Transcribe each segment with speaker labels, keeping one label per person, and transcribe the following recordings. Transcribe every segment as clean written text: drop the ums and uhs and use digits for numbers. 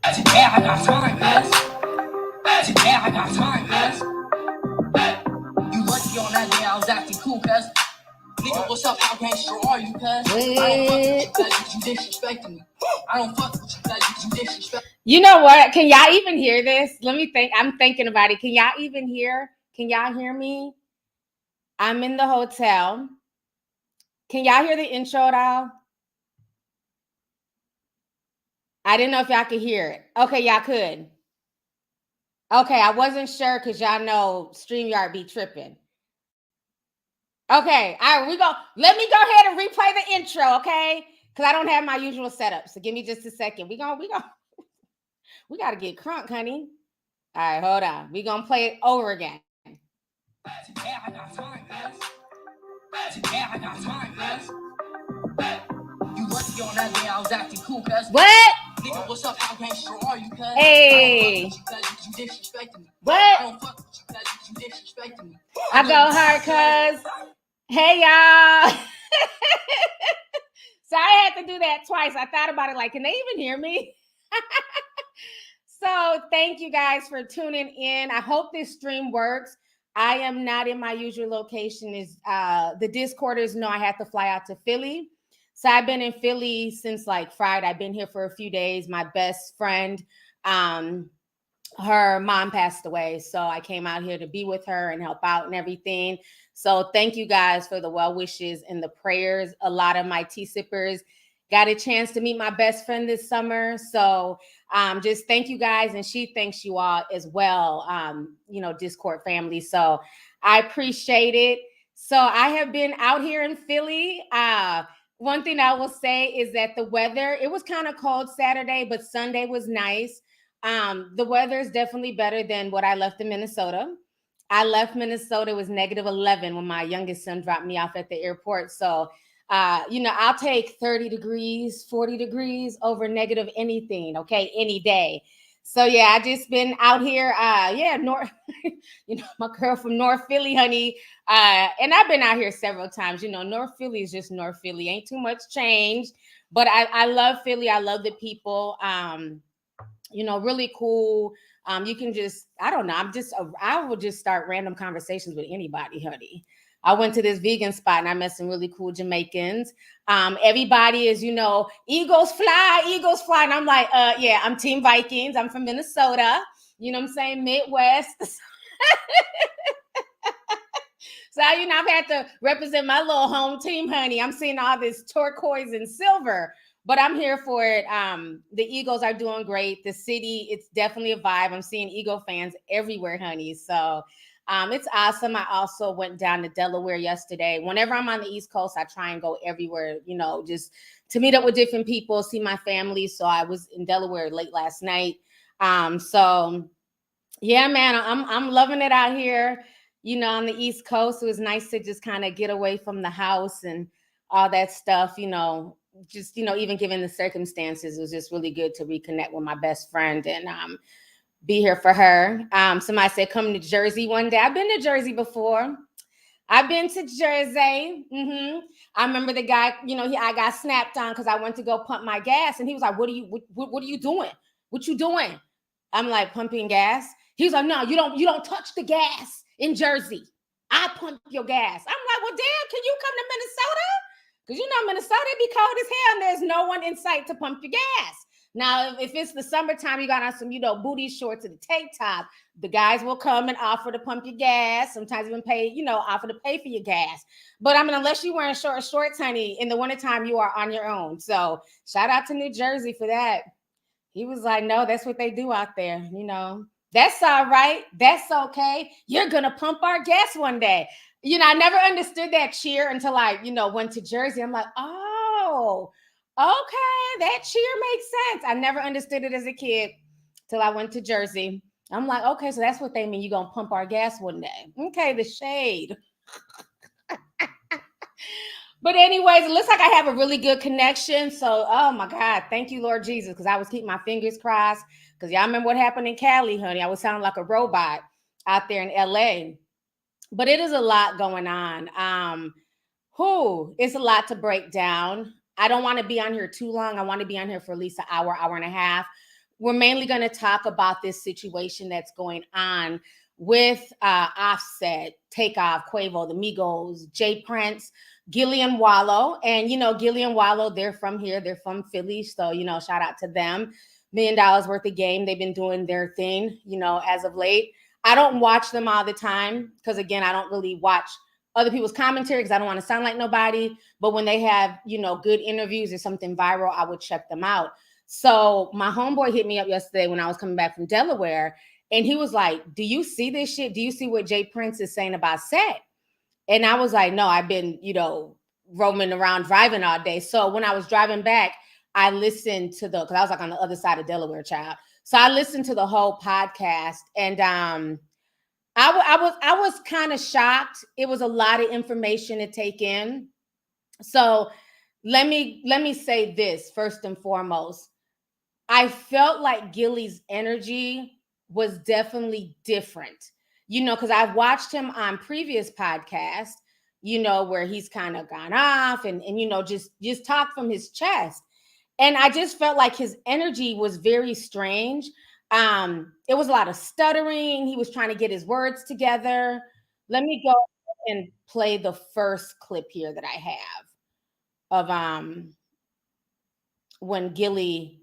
Speaker 1: Today I got time, yes. Today I got time, yes. You lucky on that day I was acting cool, cuz. Nigga, what's up? How gangster are you, cuz? I don't fuck with you, cuz you disrespecting me. I don't fuck with you, cuz you disrespecting me. You know what? Can y'all even hear this? Let me think. I'm thinking about it. Can y'all even hear? Can y'all hear me? I'm in the hotel. Can y'all hear the intro at all? I didn't know if y'all could hear it. Okay, y'all could. Okay, I wasn't sure because y'all know StreamYard be tripping. Okay, all right, let me go ahead and replay the intro, okay? Because I don't have my usual setup. So give me just a second. We gotta get crunk, honey. All right, hold on. We gonna play it over again. Today I got time, guys. Today I got time, guys. You lucky on that day I was acting cool, cuz. What? Nigga, what's up? How gangster are you, cuz? Hey. You disrespecting me. What? I don't fuck with you, cuz you disrespecting me. I go hard, cuz. Hey, y'all. So I had to do that twice. I thought about it like, can they even hear me? So thank you guys for tuning in. I hope this stream works. I am not in my usual location. The Discorders know I had to fly out to Philly. So I've been in Philly since like Friday. I've been here for a few days. My best friend, her mom passed away. So I came out here to be with her and help out and everything. So thank you guys for the well wishes and the prayers. A lot of my tea sippers got a chance to meet my best friend this summer. So just thank you guys. And she thanks you all as well, Discord family. So I appreciate it. So I have been out here in Philly. One thing I will say is that the weather, it was kind of cold Saturday, but Sunday was nice. The weather is definitely better than what I left in Minnesota. I left Minnesota, it was -11 when my youngest son dropped me off at the airport. So, I'll take 30 degrees, 40 degrees over negative anything, okay, any day. So, yeah, I just been out here. North, my girl from North Philly, honey. And I've been out here several times. North Philly is just North Philly. Ain't too much change. But I love Philly. I love the people. Really cool. You can just, I don't know. I will just start random conversations with anybody, honey. I went to this vegan spot and I met some really cool Jamaicans. Everybody is, Eagles fly, Eagles fly. And I'm like, yeah, I'm Team Vikings. I'm from Minnesota. You know what I'm saying? Midwest. So, I've had to represent my little home team, honey. I'm seeing all this turquoise and silver, but I'm here for it. The Eagles are doing great. The city, it's definitely a vibe. I'm seeing Eagle fans everywhere, honey. So it's awesome. I also went down to Delaware yesterday. Whenever I'm on the East Coast, I try and go everywhere, just to meet up with different people, see my family. So I was in Delaware late last night. So yeah, man, I'm loving it out here. On the East Coast, it was nice to just kind of get away from the house and all that stuff. Just even given the circumstances, it was just really good to reconnect with my best friend and be here for her. Somebody said come to Jersey one day. I've been to Jersey before. I've been to Jersey. I remember the guy. I got snapped on because I went to go pump my gas, and he was like, "What are you doing? What you doing?" I'm like, pumping gas. He's like, "No, you don't touch the gas in Jersey. I pump your gas." I'm like, "Well, damn, can you come to Minnesota? Because Minnesota be cold as hell, and there's no one in sight to pump your gas." Now, if it's the summertime, you got on some, booty shorts and the tank top, the guys will come and offer to pump your gas. Sometimes even pay, offer to pay for your gas. But unless you're wearing shorts, honey, in the wintertime, you are on your own. So shout out to New Jersey for that. He was like, "No, that's what they do out there. That's all right. That's okay. You're going to pump our gas one day." I never understood that cheer until I, went to Jersey. I'm like, oh, okay. That cheer makes sense. I never understood it as a kid till I went to Jersey. I'm like, okay, so that's what they mean. You're going to pump our gas one day. Okay, the shade. But anyways, it looks like I have a really good connection. So, oh my God, thank you, Lord Jesus, because I was keeping my fingers crossed. Because y'all remember what happened in Cali, honey. I was sounding like a robot out there in LA. But it is a lot going on. It's a lot to break down. I don't want to be on here too long. I want to be on here for at least an hour, hour and a half. we're mainly going to talk about this situation that's going on with Offset, Takeoff, Quavo, the Migos, J Prince, Gillie Wallo. And, Gillie Wallo, they're from here. They're from Philly. So, shout out to them. $1 million worth of game. They've been doing their thing, as of late. I don't watch them all the time because, again, I don't really watch other people's commentary because I don't want to sound like nobody. But when they have, good interviews or something viral, I would check them out. So my homeboy hit me up yesterday when I was coming back from Delaware. And he was like, do you see this shit? Do you see what J Prince is saying about Set? And I was like, no, I've been, roaming around driving all day. So when I was driving back, I listened to because I was like on the other side of Delaware, child. So I listened to the whole podcast, and I was kind of shocked. It was a lot of information to take in. So let me say this first and foremost. I felt like Gillie's energy was definitely different, because I've watched him on previous podcasts, where he's kind of gone off and just talk from his chest. And I just felt like his energy was very strange. It was a lot of stuttering. He was trying to get his words together. Let me go and play the first clip here that I have of when Gillie,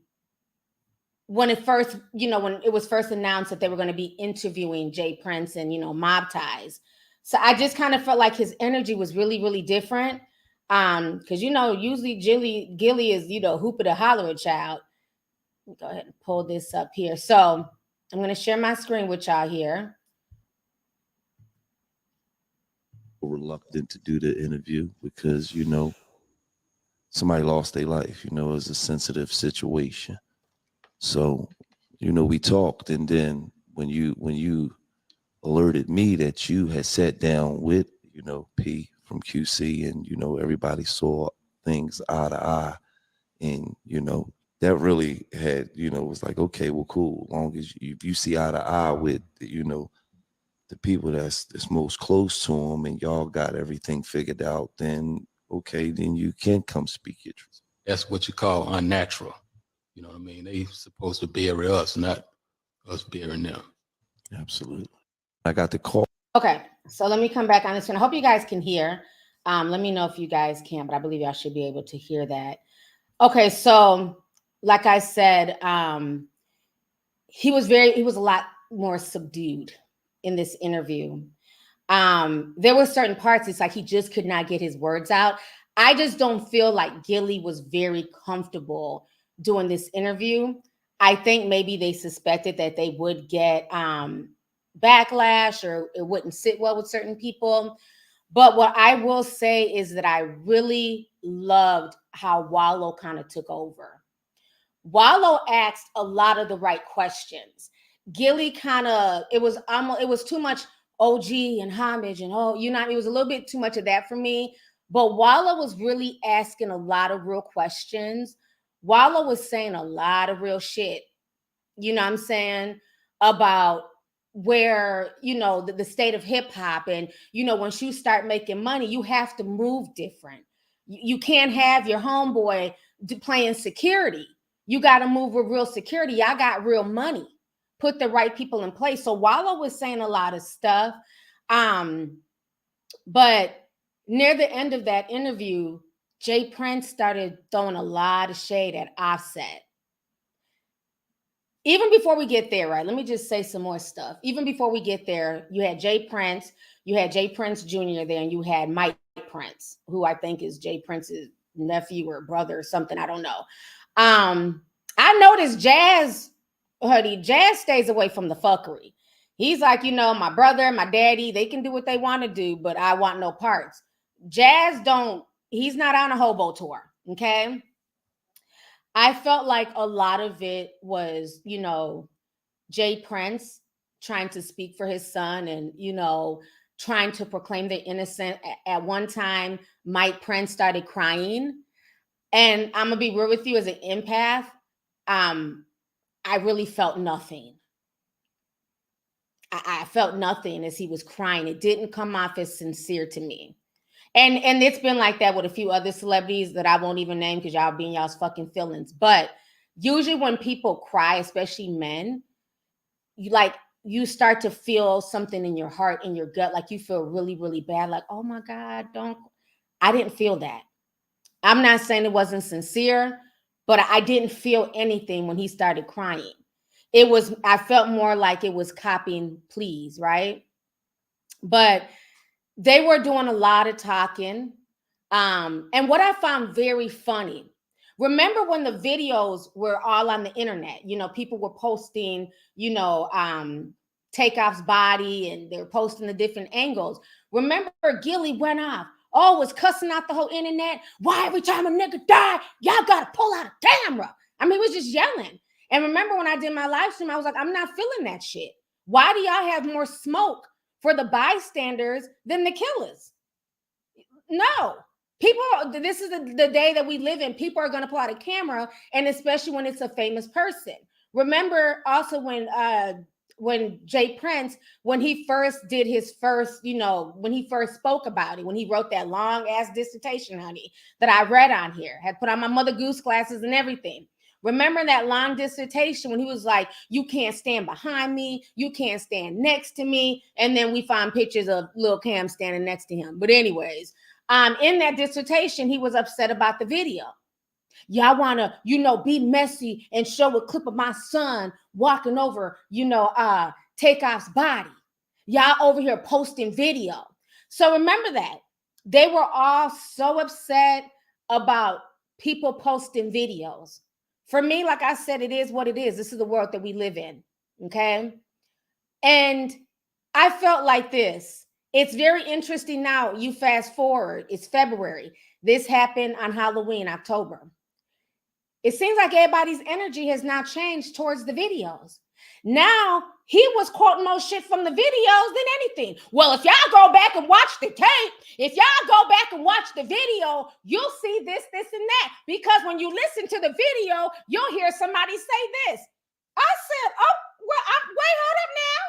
Speaker 1: when it first, when it was first announced that they were going to be interviewing J Prince and, Mob Ties. So I just kind of felt like his energy was really, really different. Because, usually Gillie is, hoop of the holler child. Let me go ahead and pull this up here. So I'm going to share my screen with y'all here.
Speaker 2: Reluctant to do the interview because, somebody lost their life, it was a sensitive situation. So, we talked, and then when you alerted me that you had sat down with, P from QC, and everybody saw things eye to eye, and that really had, was like, okay, well, cool. As long as you see eye to eye with, the people that's most close to him, and y'all got everything figured out, then okay, then you can come speak your truth.
Speaker 3: That's what you call unnatural. You know what I mean? They supposed to bury us, not us burying them.
Speaker 2: Absolutely. I got the call.
Speaker 1: Okay, so let me come back on this one. I hope you guys can hear. Let me know if you guys can, but I believe y'all should be able to hear that. Okay, so like I said, he was a lot more subdued in this interview. There were certain parts, it's like he just could not get his words out. I just don't feel like Gillie was very comfortable doing this interview. I think maybe they suspected that they would get backlash, or it wouldn't sit well with certain people. But what I will say is that I really loved how Wallo kind of took over. Wallo asked a lot of the right questions. Gillie it was too much OG and homage and it was a little bit too much of that for me. But Wallo was really asking a lot of real questions. Wallo was saying a lot of real shit, you know what I'm saying, about where, the state of hip hop. And, once you start making money, you have to move different. You can't have your homeboy playing security. You got to move with real security. Y'all got real money. Put the right people in place. So Wallo was saying a lot of stuff. But near the end of that interview, J Prince started throwing a lot of shade at Offset. Even before we get there, right? Let me just say some more stuff. Even before we get there, you had J Prince Jr. there, and you had Mike Prince, who I think is J Prince's nephew or brother or something. I don't know. I noticed Jazz stays away from the fuckery. He's like, my brother, my daddy, they can do what they want to do, but I want no parts. Jazz he's not on a hobo tour, okay? I felt like a lot of it was, J Prince trying to speak for his son and, trying to proclaim the innocent. At one time, Mike Prince started crying. And I'm going to be real with you, as an empath, I really felt nothing. I felt nothing as he was crying. It didn't come off as sincere to me. And it's been like that with a few other celebrities that I won't even name because y'all be in y'all's fucking feelings. But usually when people cry, especially men, you start to feel something in your heart, in your gut, like you feel really, really bad. Like, oh my God, I didn't feel that. I'm not saying it wasn't sincere, but I didn't feel anything when he started crying. I felt more like it was copying, please, right? But they were doing a lot of talking. And what I found very funny, remember when the videos were all on the internet, people were posting, Takeoff's body, and they were posting the different angles. Remember, Gillie went off. Oh, was cussing out the whole internet. Why every time a nigga die, y'all gotta pull out a camera? I mean, he was just yelling. And remember when I did my live stream, I was like, I'm not feeling that shit. Why do y'all have more smoke for the bystanders than the killers? No. This is the day that we live in. People are going to pull out a camera, and especially when it's a famous person. Remember also when Jay Prince, when he first did his first, when he first spoke about it, when he wrote that long ass dissertation, honey, that I read on here, had put on my Mother Goose glasses and everything. Remember that long dissertation when he was like, you can't stand behind me, you can't stand next to me, and then we find pictures of Lil Cam standing next to him. But anyways, in that dissertation, he was upset about the video. Y'all want to, be messy and show a clip of my son walking over, Takeoff's body. Y'all over here posting video. So remember that. They were all so upset about people posting videos. For me, like I said, it is what it is. This is the world that we live in, okay? And I felt like this. It's very interesting now. You fast forward, it's February. This happened on Halloween, October. It seems like everybody's energy has now changed towards the videos. Now, he was quoting more shit from the videos than anything. Well, if y'all go back and watch the tape, if y'all go back and watch the video, you'll see this, and that. Because when you listen to the video, you'll hear somebody say this. I said, oh, well, wait, hold up now.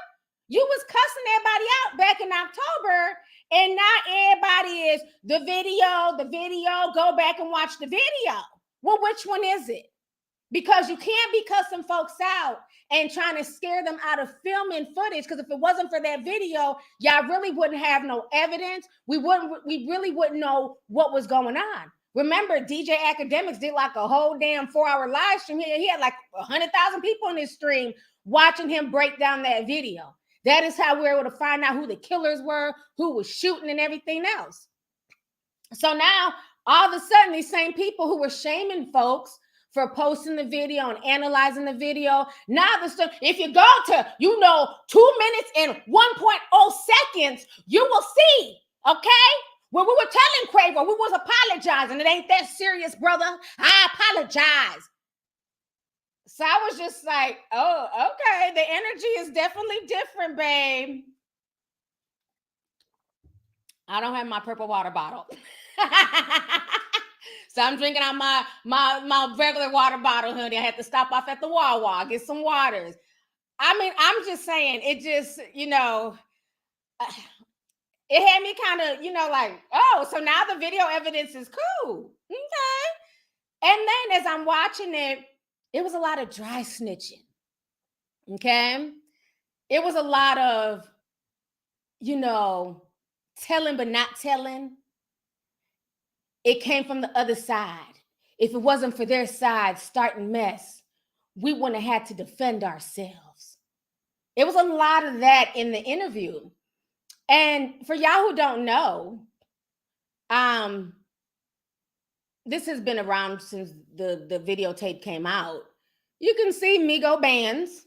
Speaker 1: You was cussing everybody out back in October, and now everybody is the video, go back and watch the video. Well, which one is it? Because you can't be cussing folks out and trying to scare them out of filming footage, because if it wasn't for that video, y'all really wouldn't have no evidence. We really wouldn't know what was going on. Remember, DJ Academics did like a whole damn 4-hour live stream here. He had like 100,000 people in his stream watching him break down that video. That is how we were able to find out who the killers were, who was shooting, and everything else. So now, all of a sudden, these same people who were shaming folks for posting the video and analyzing the video, now if you go to, 2 minutes and 1.0 seconds, you will see, okay? When we were telling Quavo, we was apologizing. It ain't that serious, brother. I apologize. So I was just like, oh, okay. The energy is definitely different, babe. I don't have my purple water bottle. So I'm drinking out my regular water bottle, honey. I had to stop off at the Wawa, get some waters. I mean, I'm just saying, it just, it had me kind of, like, oh, so now the video evidence is cool. Okay. And then as I'm watching it, it was a lot of dry snitching. Okay. It was a lot of, telling but not telling. It came from the other side. If it wasn't for their side starting mess, we wouldn't have had to defend ourselves. It was a lot of that in the interview. And for y'all who don't know, this has been around since the videotape came out. You can see Migo Bands,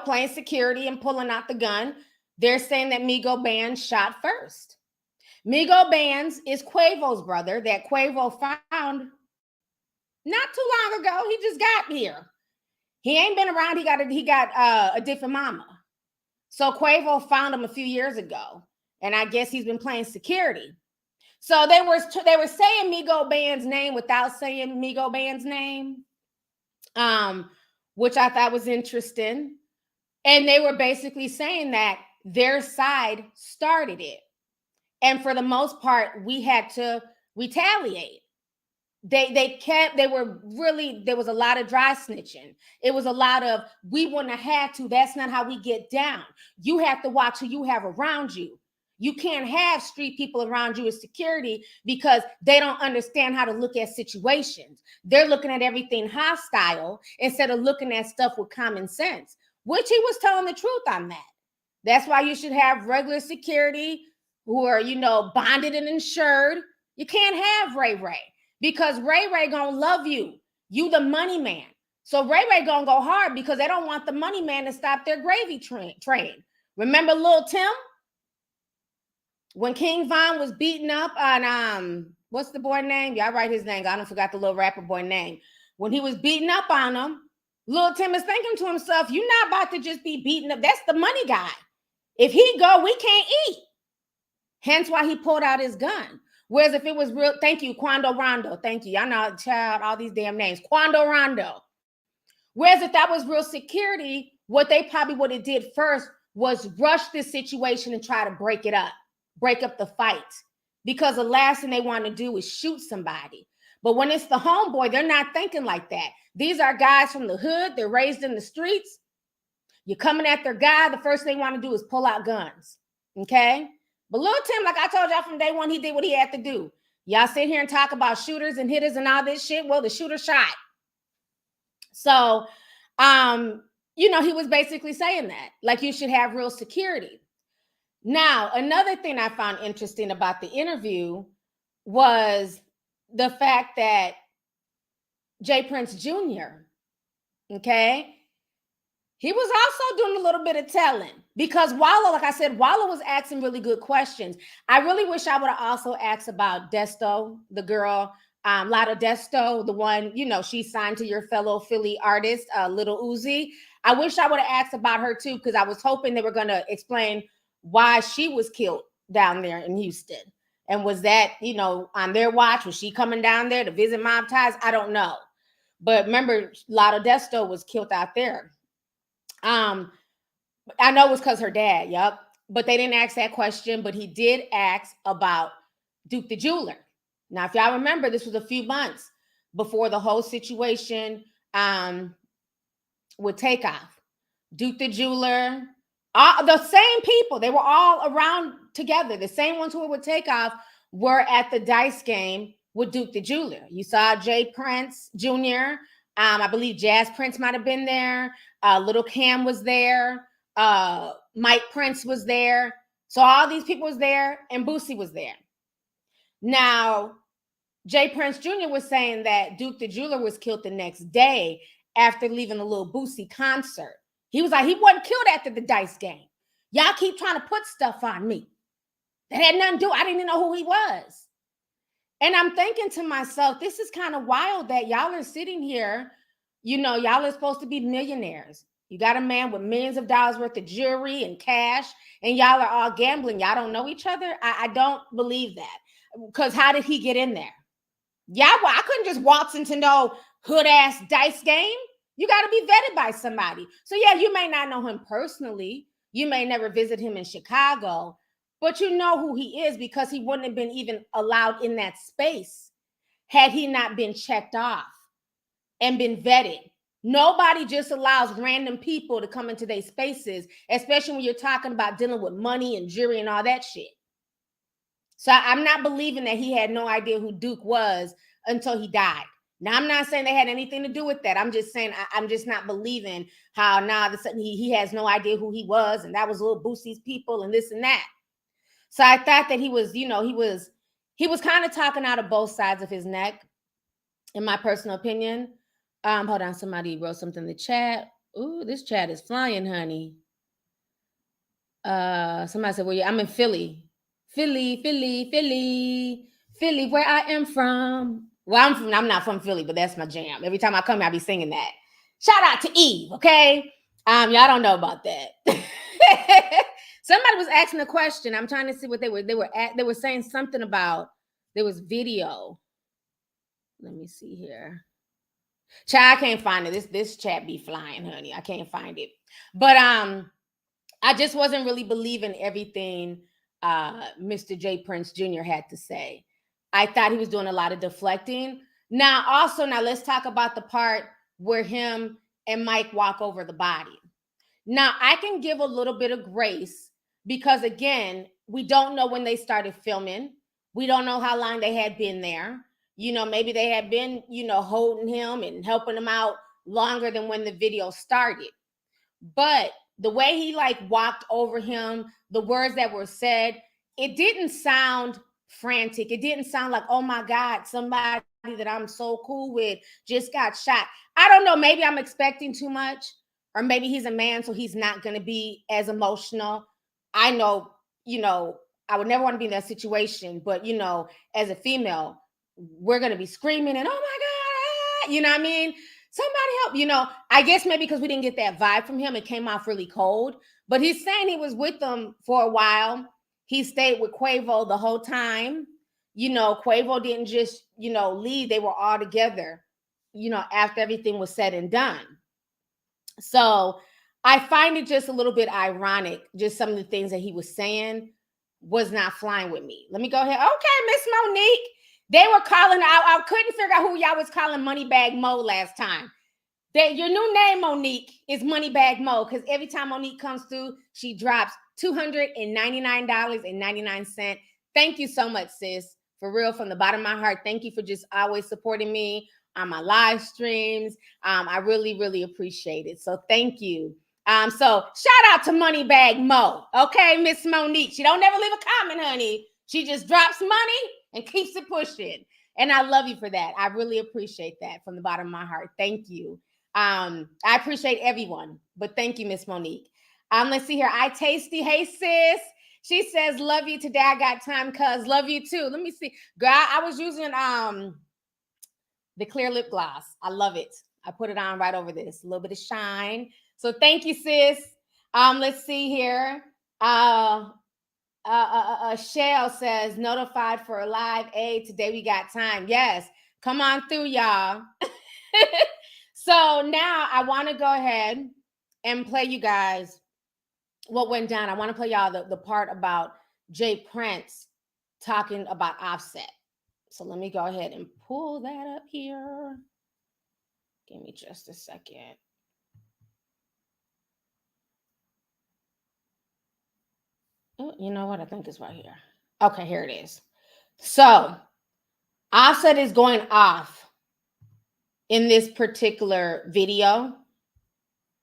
Speaker 1: playing security and pulling out the gun. They're saying that Migo Bands shot first. Migo Bands is Quavo's brother that Quavo found not too long ago. He just got here. He ain't been around. He got a different mama. So Quavo found him a few years ago, and I guess he's been playing security. So they were saying Migo Band's name without saying Migo Band's name, which I thought was interesting. And they were basically saying that their side started it. And for the most part, we had to retaliate. They were really, there was a lot of dry snitching. It was a lot of, we wouldn't have had to. That's not how we get down. You have to watch who you have around you. You can't have street people around you as security because they don't understand how to look at situations. They're looking at everything hostile instead of looking at stuff with common sense, which he was telling the truth on that. That's why you should have regular security who are, bonded and insured. You can't have Ray Ray because Ray Ray gonna love you. You the money man. So Ray Ray gonna go hard because they don't want the money man to stop their gravy train. Remember Lil Tim? When King Von was beaten up on what's the boy name? Y'all write his name. I don't forgot the little rapper boy name. When he was beating up on him, Lil Tim is thinking to himself, "You're not about to just be beaten up. That's the money guy. If he go, we can't eat." Hence why he pulled out his gun. Whereas if it was real, thank you, Quando Rondo. Thank you. Y'all know, child, all these damn names. Quando Rondo. Whereas if that was real security, what they probably would have did first was rush this situation and try to break it up. Break up the fight, because the last thing they want to do is shoot somebody. But when it's the homeboy, they're not thinking like that. These are guys from the hood. They're raised in the streets. You're coming at their guy. The first thing they want to do is pull out guns. Okay? But Lil Tim, like I told y'all from day one, he did what he had to do. Y'all sit here and talk about shooters and hitters and all this shit. Well, the shooter shot. So, he was basically saying that. Like, you should have real security. Now, another thing I found interesting about the interview was the fact that J. Prince Jr., okay, he was also doing a little bit of telling because Wallo, like I said, Wallo was asking really good questions. I really wish I would have also asked about Desto, the girl, Lotta Desto, the one, she signed to your fellow Philly artist, Little Uzi. I wish I would have asked about her too, because I was hoping they were going to explain why she was killed down there in Houston. And was that, on their watch? Was she coming down there to visit Mob Ties? I don't know. But remember, Lotta Desto was killed out there. I know it was because her dad, yep. But they didn't ask that question, but he did ask about Duke the Jeweler. Now, if y'all remember, this was a few months before the whole situation would take off. Duke the Jeweler, the same people, they were all around together. The same ones who would take off were at the dice game with Duke the Jeweler. You saw J. Prince Jr., I believe Jazz Prince might have been there. Little Cam was there. Mike Prince was there. So all these people was there, and Boosie was there. Now, J. Prince Jr. was saying that Duke the Jeweler was killed the next day after leaving a little Boosie concert. He was like, he wasn't killed after the dice game. Y'all keep trying to put stuff on me that had nothing to do. I didn't even know who he was. And I'm thinking to myself, this is kind of wild that y'all are sitting here. Y'all are supposed to be millionaires. You got a man with millions of dollars worth of jewelry and cash, and y'all are all gambling. Y'all don't know each other. I don't believe that. Because how did he get in there? Yeah, well, I couldn't just waltz into no hood-ass dice game. You got to be vetted by somebody. So, yeah, you may not know him personally. You may never visit him in Chicago, but you know who he is because he wouldn't have been even allowed in that space had he not been checked off and been vetted. Nobody just allows random people to come into their spaces, especially when you're talking about dealing with money and jury and all that shit. So I'm not believing that he had no idea who Duke was until he died. Now, I'm not saying they had anything to do with that. I'm just saying I'm just not believing how now he has no idea who he was, and that was little Boosie's people and this and that. So I thought that he was, he was kind of talking out of both sides of his neck, in my personal opinion. Hold on, somebody wrote something in the chat. Ooh, this chat is flying, honey. Somebody said, well, I'm in Philly. Philly, where I am from. Well, I'm not from Philly, but that's my jam. Every time I come here, I be singing that. Shout out to Eve, okay? Y'all don't know about that. Somebody was asking a question. I'm trying to see what they were saying something about there was video. Let me see here. Child, I can't find it. This chat be flying, honey. I can't find it. But I just wasn't really believing everything Mr. J. Prince Jr. had to say. I thought he was doing a lot of deflecting. Now, let's talk about the part where him and Mike walk over the body. Now, I can give a little bit of grace because, again, we don't know when they started filming. We don't know how long they had been there. Maybe they had been, holding him and helping him out longer than when the video started. But the way he like walked over him, the words that were said, it didn't sound frantic. It didn't sound like, oh my God, somebody that I'm so cool with just got shot. I don't know. Maybe I'm expecting too much, or maybe he's a man, so he's not going to be as emotional. I know, I would never want to be in that situation, but, as a female, we're going to be screaming and, oh my God, you know what I mean? Somebody help, I guess maybe because we didn't get that vibe from him, it came off really cold. But he's saying he was with them for a while. He stayed with Quavo the whole time. Quavo didn't just, leave. They were all together, after everything was said and done. So I find it just a little bit ironic, just some of the things that he was saying was not flying with me. Let me go ahead. Okay, Miss Monique. They were calling out. I couldn't figure out who y'all was calling Moneybag Mo last time. Your new name, Monique, is Moneybag Mo, because every time Monique comes through, she drops $299.99. Thank you so much, sis. For real, from the bottom of my heart, thank you for just always supporting me on my live streams. I really, really appreciate it. So thank you. So shout out to Moneybag Mo. Okay, Miss Monique. She don't never leave a comment, honey. She just drops money and keeps it pushing. And I love you for that. I really appreciate that from the bottom of my heart. Thank you. I appreciate everyone, but thank you, Miss Monique. Let's see here. I Tasty. Hey, sis. She says, love you today. I got time, cuz. Love you too. Let me see. Girl, I was using the clear lip gloss. I love it. I put it on right over this. A little bit of shine. So thank you, sis. Let's see here. Shell says, notified for a live aid. Today we got time. Yes. Come on through, y'all. So now I want to go ahead and play you guys what went down. I want to play y'all the part about Jay Prince talking about Offset. So let me go ahead and pull that up here. Give me just a second. Oh, you know what? I think it's right here. Okay, here it is. So Offset is going off in this particular video.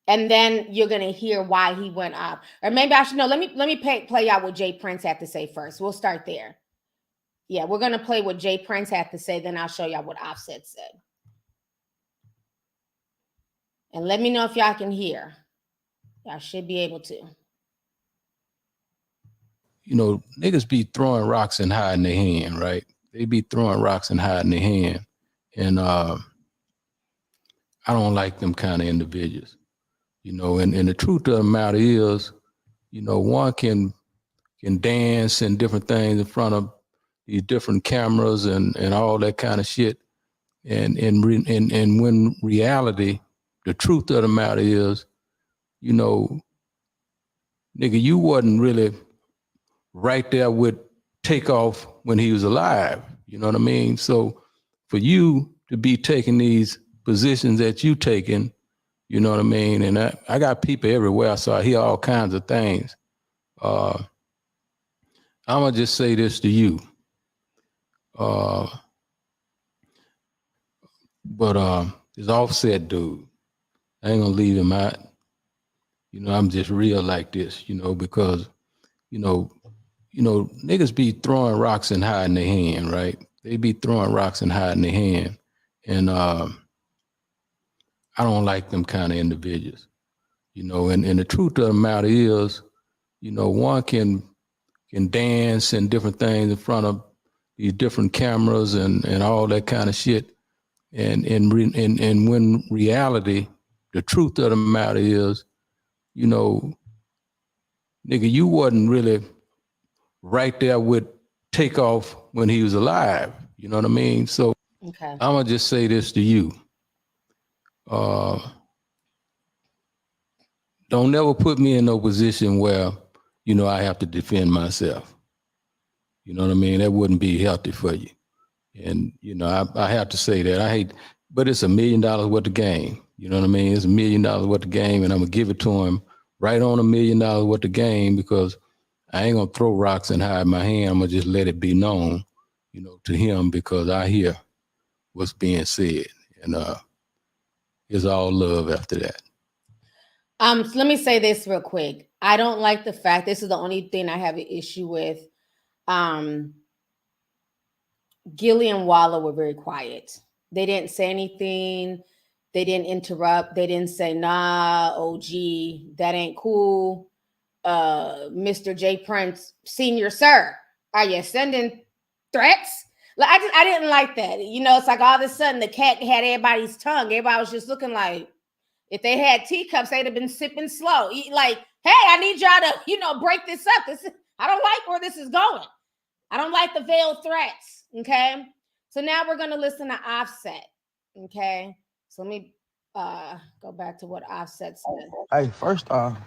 Speaker 1: And then you're gonna hear why he went off. Or maybe I should know. Let me play out what Jay Prince had to say first. We'll start there. Yeah, we're gonna play what Jay Prince had to say, then I'll show y'all what Offset said. And let me know if y'all can hear. Y'all should be able to.
Speaker 3: Niggas be throwing rocks and hiding their hand, right? They be throwing rocks and hiding their hand. And I don't like them kind of individuals. And the truth of the matter is, one can dance and different things in front of these different cameras and all that kind of shit. And when reality, the truth of the matter is, nigga, you wasn't really right there with Takeoff when he was alive. You know what I mean? So for you to be taking these positions that you taking, you know what I mean? And I got people everywhere, so I hear all kinds of things. I'm going to just say this to you. But this Offset dude, I ain't going to leave him out. I'm just real like this, because, niggas be throwing rocks and hiding their hand, right? They be throwing rocks and hiding their hand. And I don't like them kind of individuals, and the truth of the matter is, one can dance and different things in front of these different cameras and all that kind of shit. And when reality, the truth of the matter is, nigga, you wasn't really right there with Takeoff when he was alive. You know what I mean? So okay. I'm going to just say this to you. Don't never put me in no position where, I have to defend myself. You know what I mean? That wouldn't be healthy for you. And, you know, I have to say that I hate, but it's $1 million worth of game. You know what I mean? It's $1 million worth of game, and I'm gonna give it to him right on $1 million worth of game, because I ain't gonna throw rocks and hide my hand. I'm gonna just let it be known, you know, to him, because I hear what's being said, and it's all love after that.
Speaker 1: So let me say this real quick. I don't like the fact, this is the only thing I have an issue with. Gillie and Wallo were very quiet. They didn't say anything. They didn't interrupt. They didn't say, nah, OG, that ain't cool. Mr. J. Prince, Senior Sir, are you sending threats? Like, I didn't like that. You know, it's like all of a sudden the cat had everybody's tongue. Everybody was just looking like, if they had teacups, they'd have been sipping slow. Like, hey, I need y'all to, you know, break this up. I don't like where this is going. I don't like the veiled threats. Okay. So now we're going to listen to Offset. Okay. So let me go back to what Offset said.
Speaker 4: Hey, first off,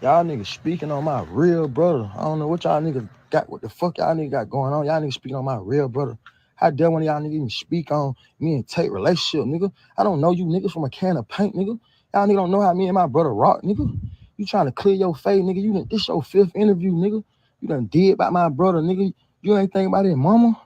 Speaker 4: y'all niggas speaking on my real brother. I don't know what y'all niggas got, what the fuck y'all niggas got going on. Y'all niggas speaking on my real brother. How dare one of y'all niggas even speak on me and Tate relationship, nigga? I don't know you niggas from a can of paint, nigga. Y'all niggas don't know how me and my brother rock, nigga. You trying to clear your face, nigga. This your 5th interview, nigga. You done did about my brother, nigga. You ain't think about it, mama.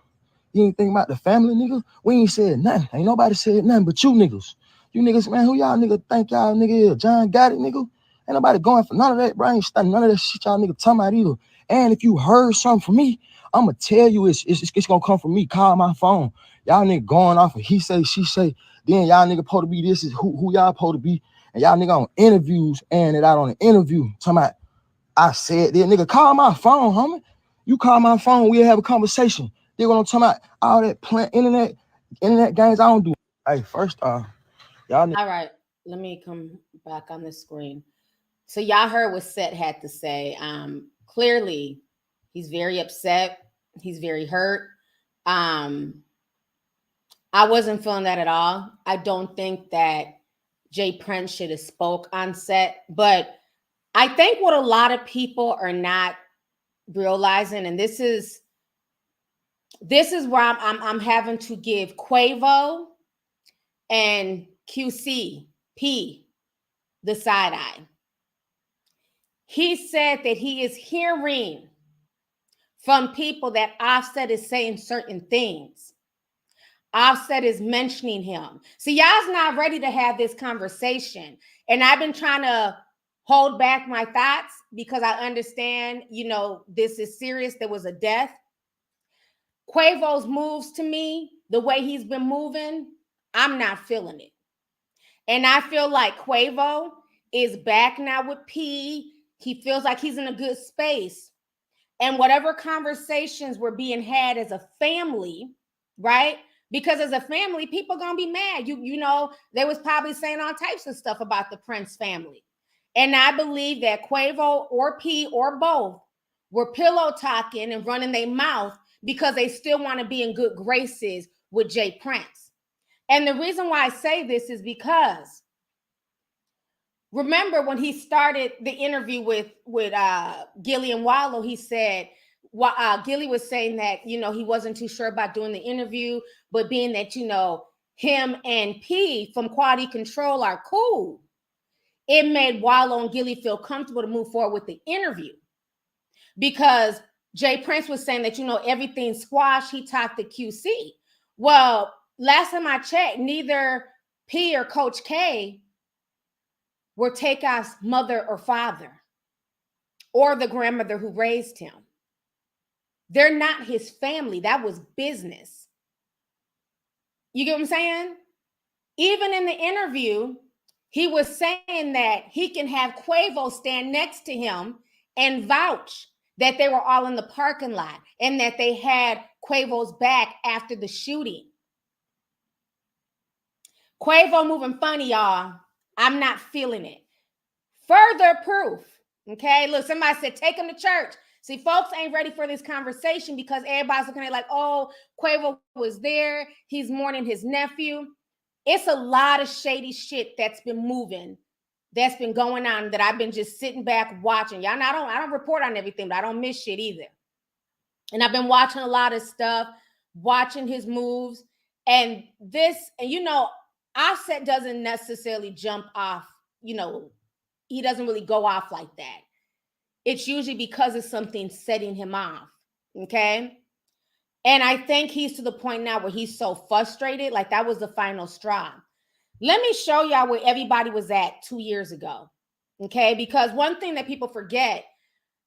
Speaker 4: You ain't think about the family, nigga. We ain't said nothing. Ain't nobody said nothing but you niggas. You niggas, man, who y'all niggas think y'all nigga is? John got it, nigga. Ain't nobody going for none of that, bro. I ain't studying none of that shit y'all nigga talking about either. And if you heard something from me, I'ma tell you it's gonna come from me. Call my phone. Y'all nigga going off of he say, she say. Then y'all nigga supposed to be, this is who y'all supposed to be. And y'all nigga on interviews and it out on an interview. Talking about, I said, this nigga, call my phone, homie. You call my phone, we'll have a conversation. They what I'm talking about, all that plant internet games, I don't do. Hey, first off, y'all.
Speaker 1: All right, let me come back on the screen. So y'all heard what Seth had to say. Clearly, he's very upset. He's very hurt. I wasn't feeling that at all. I don't think that Jay Prince should have spoke on set, but I think what a lot of people are not realizing, and this is where I'm having to give Quavo and QCP the side eye. He said that he is hearing from people that Offset is saying certain things. Offset is mentioning him. See, y'all's not ready to have this conversation. And I've been trying to hold back my thoughts because I understand, you know, this is serious. There was a death. Quavo's moves, to me, the way he's been moving, I'm not feeling it. And I feel like Quavo is back now with P. He feels like he's in a good space. And whatever conversations were being had as a family, right? Because as a family, people are going to be mad. You know, they was probably saying all types of stuff about the Prince family. And I believe that Quavo or P or both were pillow talking and running their mouth because they still want to be in good graces with Jay Prince. And the reason why I say this is because remember when he started the interview with Gillie and Wallo, he said, Gillie was saying that, you know, he wasn't too sure about doing the interview, but being that, you know, him and P from Quality Control are cool, it made Wallo and Gillie feel comfortable to move forward with the interview. Because Jay Prince was saying that, you know, everything squashed, he talked to QC. Well, last time I checked, neither P or Coach K were Takeoff's mother or father or the grandmother who raised him. They're not his family. That was business. You get what I'm saying? Even in the interview, he was saying that he can have Quavo stand next to him and vouch that they were all in the parking lot and that they had Quavo's back after the shooting. Quavo moving funny, y'all. I'm not feeling it. Further proof. Okay, look, somebody said, take him to church. See, folks ain't ready for this conversation because everybody's looking at it like, oh, Quavo was there. He's mourning his nephew. It's a lot of shady shit that's been moving, that's been going on, that I've been just sitting back watching. Y'all know I don't report on everything, but I don't miss shit either. And I've been watching a lot of stuff, watching his moves. And you know, Offset doesn't necessarily jump off, you know, he doesn't really go off like that. It's usually because of something setting him off. Okay. And I think he's to the point now where he's so frustrated, like that was the final straw. Let me show y'all where everybody was at 2 years ago. Okay. Because one thing that people forget,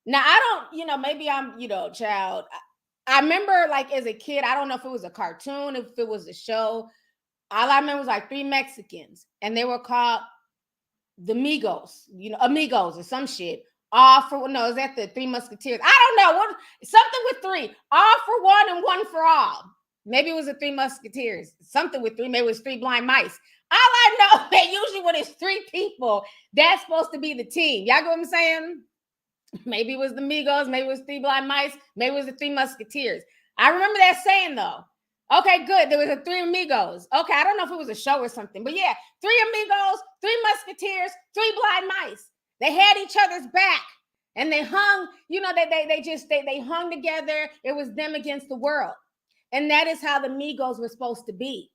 Speaker 1: now I don't, you know, maybe I'm, you know, child. I remember like as a kid, I don't know if it was a cartoon, if it was a show. All I remember was like 3 Mexicans and they were called the Migos, you know, Amigos or some shit. All for, no, is that the 3 Musketeers? I don't know. What, something with 3. All for one and one for all. Maybe it was the 3 Musketeers. Something with 3. Maybe it was 3 blind mice. All I know that usually when it's 3 people, that's supposed to be the team. Y'all get what I'm saying? Maybe it was the Migos. Maybe it was 3 blind mice. Maybe it was the 3 Musketeers. I remember that saying though. Okay, good. There was a 3 Amigos. Okay, I don't know if it was a show or something, but yeah, 3 Amigos, 3 Musketeers, 3 blind mice. They had each other's back, and they hung. You know, they hung together. It was them against the world, and that is how the Migos were supposed to be.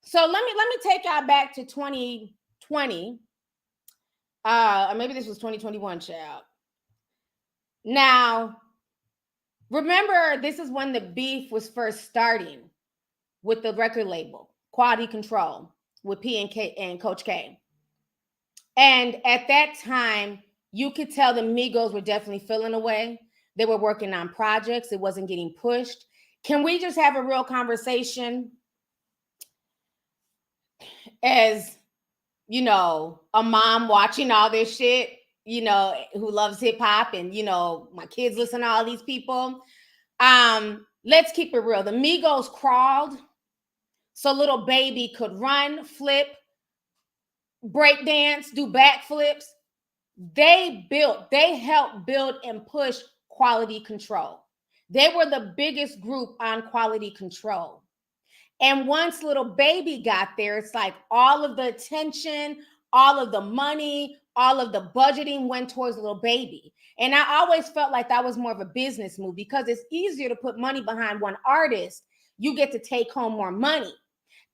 Speaker 1: So let me take y'all back to 2020. Or maybe this was 2021, child. Now, remember, this is when the beef was first starting with the record label, Quality Control, with P and K and Coach K. And at that time, you could tell the Migos were definitely feeling away. They were working on projects. It wasn't getting pushed. Can we just have a real conversation as, you know, a mom watching all this shit, you know, who loves hip hop and, you know, my kids listen to all these people. Let's keep it real. The Migos crawled so little baby could run, flip, break dance, do backflips. They helped build and push Quality Control. They were the biggest group on Quality Control. And once little baby got there, it's like all of the attention, all of the money, all of the budgeting went towards little baby. And I always felt like that was more of a business move because it's easier to put money behind one artist. You get to take home more money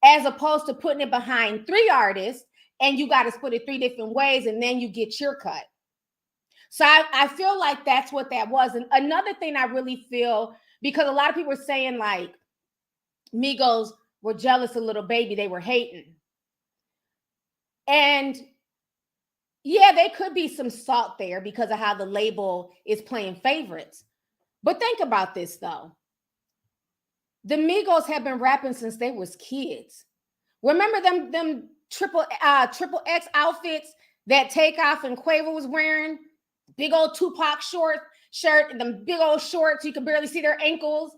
Speaker 1: as opposed to putting it behind 3 artists and you got to split it 3 different ways and then you get your cut. So I feel like that's what that was. And another thing I really feel, because a lot of people are saying like Migos were jealous of little baby, they were hating. And yeah, there could be some salt there because of how the label is playing favorites. But think about this though. The Migos have been rapping since they was kids. Remember them triple X outfits that Takeoff and Quavo was wearing? Big old Tupac shirt and them big old shorts. You could barely see their ankles.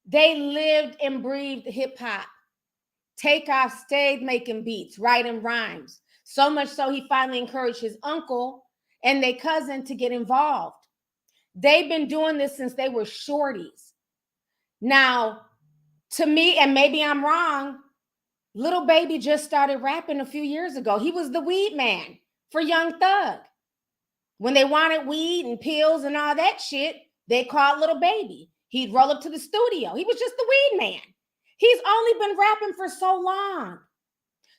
Speaker 1: They lived and breathed hip hop. Takeoff stayed making beats, writing rhymes. So much so he finally encouraged his uncle and their cousin to get involved. They've been doing this since they were shorties. Now, to me, and maybe I'm wrong, Little Baby just started rapping a few years ago. He was the weed man for Young Thug. When they wanted weed and pills and all that shit, they called Little Baby. He'd roll up to the studio. He was just the weed man. He's only been rapping for so long.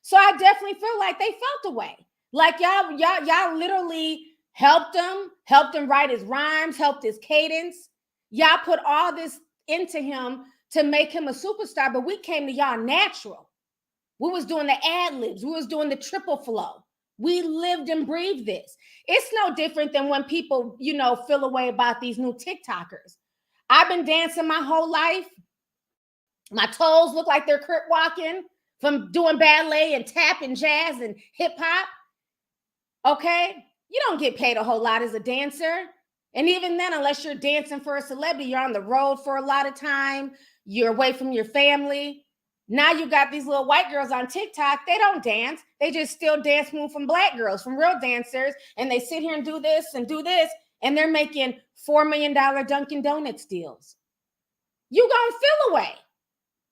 Speaker 1: So I definitely feel like they felt away. Like y'all literally helped him write his rhymes, helped his cadence. Y'all put all this into him to make him a superstar, but we came to y'all natural. We was doing the ad libs. We was doing the triple flow. We lived and breathed this. It's no different than when people, you know, feel away about these new TikTokers. I've been dancing my whole life. My toes look like they're crip walking from doing ballet and tap and jazz and hip hop. Okay? You don't get paid a whole lot as a dancer. And even then, unless you're dancing for a celebrity, you're on the road for a lot of time. You're away from your family. Now you got these little white girls on TikTok. They don't dance. They just still dance move from black girls, from real dancers. And they sit here and do this. And they're making $4 million Dunkin' Donuts deals. You gonna feel away.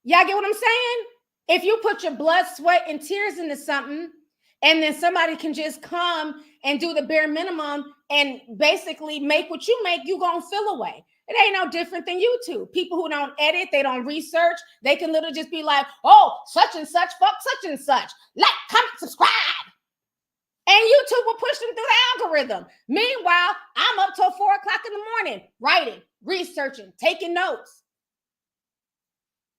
Speaker 1: Y'all get what I'm saying? If you put your blood, sweat, and tears into something, and then somebody can just come and do the bare minimum and basically make what you make, you gonna feel away. It ain't no different than YouTube. People who don't edit, they don't research, they can literally just be like, oh, such and such, fuck such and such. Like, comment, subscribe. And YouTube will push them through the algorithm. Meanwhile, I'm up till 4 o'clock in the morning, writing, researching, taking notes.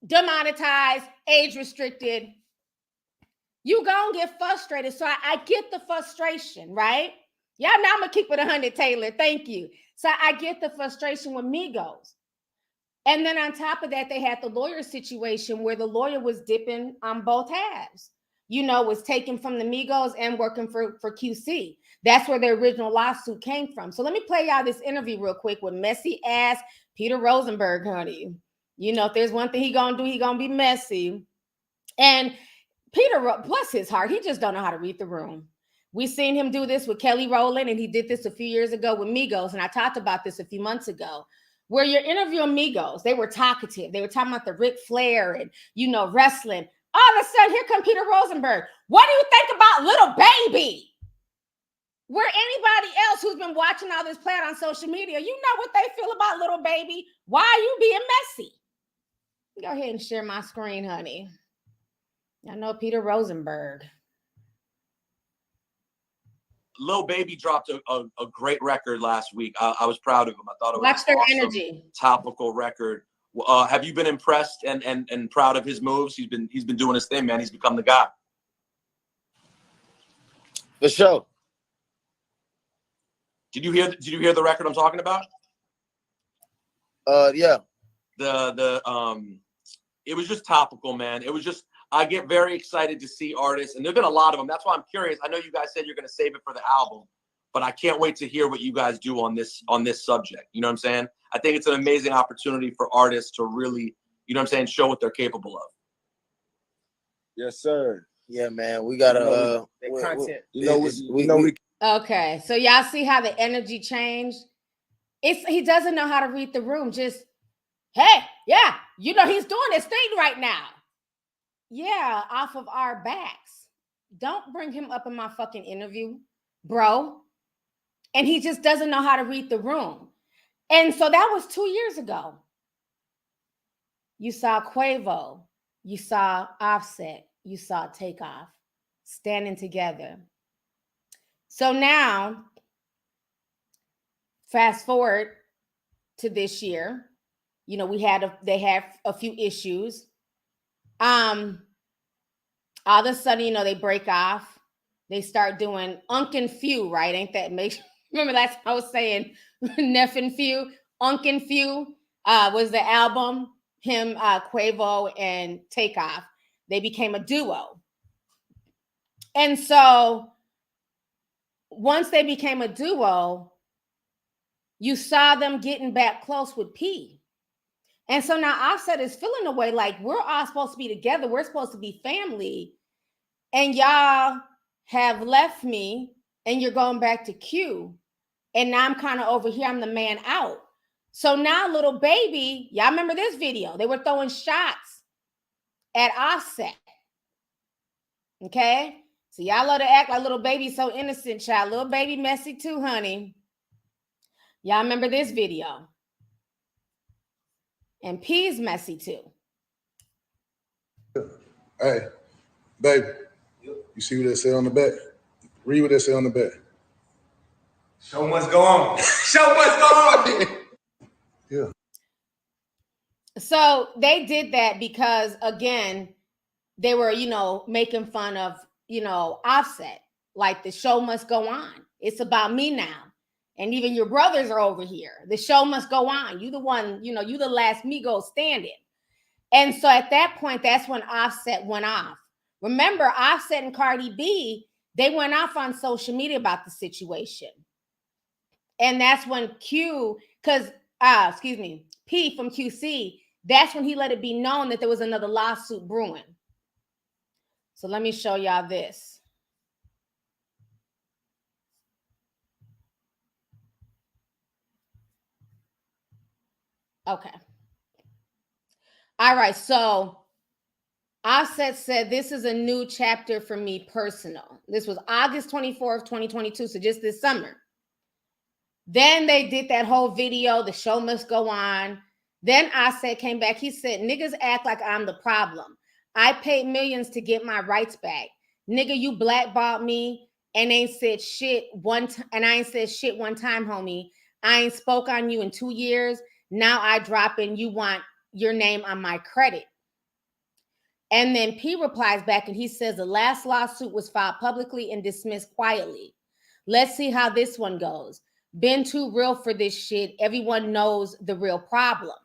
Speaker 1: Demonetized, age restricted. You gonna get frustrated. So I get the frustration, right? Yeah, now I'm gonna keep it 100, Taylor. Thank you. So I get the frustration with Migos. And then on top of that, they had the lawyer situation where the lawyer was dipping on both halves. You know, was taken from the Migos and working for QC. That's where the original lawsuit came from. So let me play y'all this interview real quick with messy ass Peter Rosenberg, honey. You know, if there's one thing he gonna do, he gonna be messy. And Peter, bless his heart, he just don't know how to read the room. We seen him do this with Kelly Rowland, and he did this a few years ago with Migos. And I talked about this a few months ago, where you're interviewing Migos. They were talkative. They were talking about the Ric Flair and, you know, wrestling. All of a sudden, here come Peter Rosenberg. What do you think about Little Baby? Where anybody else who's been watching all this play out on social media, you know what they feel about Little Baby. Why are you being messy? Go ahead and share my screen, honey. I know Peter Rosenberg.
Speaker 5: Lil Baby dropped a great record last week. I was proud of him. I thought it was
Speaker 1: Watch their
Speaker 5: awesome,
Speaker 1: energy.
Speaker 5: topical record. Have you been impressed and proud of his moves? He's been doing his thing, man. He's become the guy.
Speaker 6: For sure.
Speaker 5: Did you hear the record I'm talking about?
Speaker 6: Yeah.
Speaker 5: It was just topical, man. It was just, I get very excited to see artists, and there've been a lot of them. That's why I'm curious. I know you guys said you're going to save it for the album, but I can't wait to hear what you guys do on this subject. You know what I'm saying? I think it's an amazing opportunity for artists to really, you know what I'm saying, show what they're capable of.
Speaker 6: Yes, sir. Yeah, man. We gotta content.
Speaker 1: Okay, so y'all see how the energy changed? He doesn't know how to read the room. Just, hey, yeah, you know, he's doing his thing right now. Yeah, off of our backs. Don't bring him up in my fucking interview, bro. And he just doesn't know how to read the room. And so that was 2 years ago. You saw Quavo, you saw Offset, you saw Takeoff standing together. So now, fast forward to this year, you know, they had a few issues. All of a sudden, you know, they break off. They start doing Unkin' Few, right? Ain't that make? Remember that's what I was saying, Neff and Few, Unkin' Few was the album. Him, Quavo, and Takeoff. They became a duo. And so once they became a duo, you saw them getting back close with P. And so now Offset is feeling a way like we're all supposed to be together. We're supposed to be family. And y'all have left me and you're going back to Q. And now I'm kind of over here. I'm the man out. So now Little Baby, y'all remember this video? They were throwing shots at Offset. Okay? So y'all love to act like Little Baby so innocent, child. Little Baby messy too, honey. Y'all remember this video? And P's messy too.
Speaker 7: Hey, baby, you see what they say on the back? Read what they say on the back.
Speaker 8: Show must go on. Show must go on.
Speaker 7: Yeah.
Speaker 1: So they did that because, again, they were, you know, making fun of, you know, Offset. Like, the show must go on. It's about me now. And even your brothers are over here. The show must go on. You the one, you know, you the last Migo standing. And so at that point, that's when Offset went off. Remember, Offset and Cardi B, they went off on social media about the situation. And that's when P from QC, that's when he let it be known that there was another lawsuit brewing. So let me show y'all this. Okay. All right. So Offset said, this is a new chapter for me personal. This was August 24th, 2022. So just this summer. Then they did that whole video, the show must go on. Then Offset came back. He said, niggas act like I'm the problem. I paid millions to get my rights back. Nigga, you blackballed me and ain't said shit one time. And I ain't said shit one time, homie. I ain't spoke on you in 2 years. Now I drop in. You want your name on my credit. And then P replies back and he says the last lawsuit was filed publicly and dismissed quietly. Let's see how this one goes. Been too real for this shit. Everyone knows the real problem.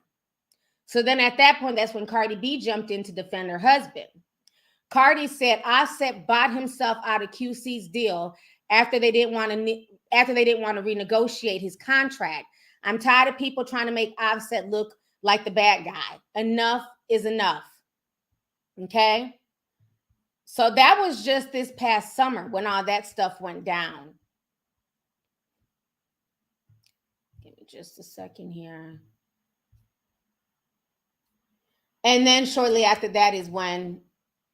Speaker 1: So then at that point, that's when Cardi B jumped in to defend her husband. Cardi said Offset bought himself out of QC's deal after they didn't want to renegotiate his contract. I'm tired of people trying to make Offset look like the bad guy. Enough is enough. Okay? So that was just this past summer when all that stuff went down. Give me just a second here. And then shortly after that is when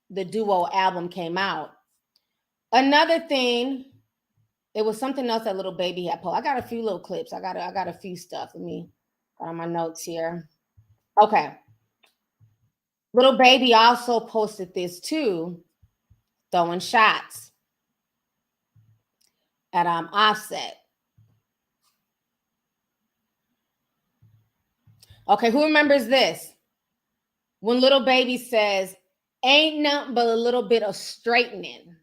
Speaker 1: the duo album came out. Another thing, it was something else that Little Baby had posted. I got a few little clips. I got a few stuff. Let me got on my notes here. Okay. Little Baby also posted this too, throwing shots at Offset. Okay, who remembers this? When Little Baby says, ain't nothing but a little bit of straightening.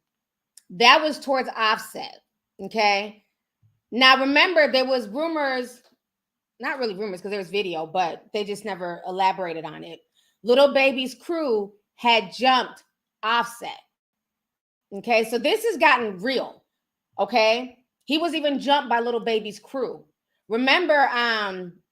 Speaker 1: That was towards Offset, okay? Now, remember, there was rumors, not really rumors because there was video, but they just never elaborated on it. Little Baby's crew had jumped Offset, okay? So this has gotten real, okay? He was even jumped by Little Baby's crew. Remember,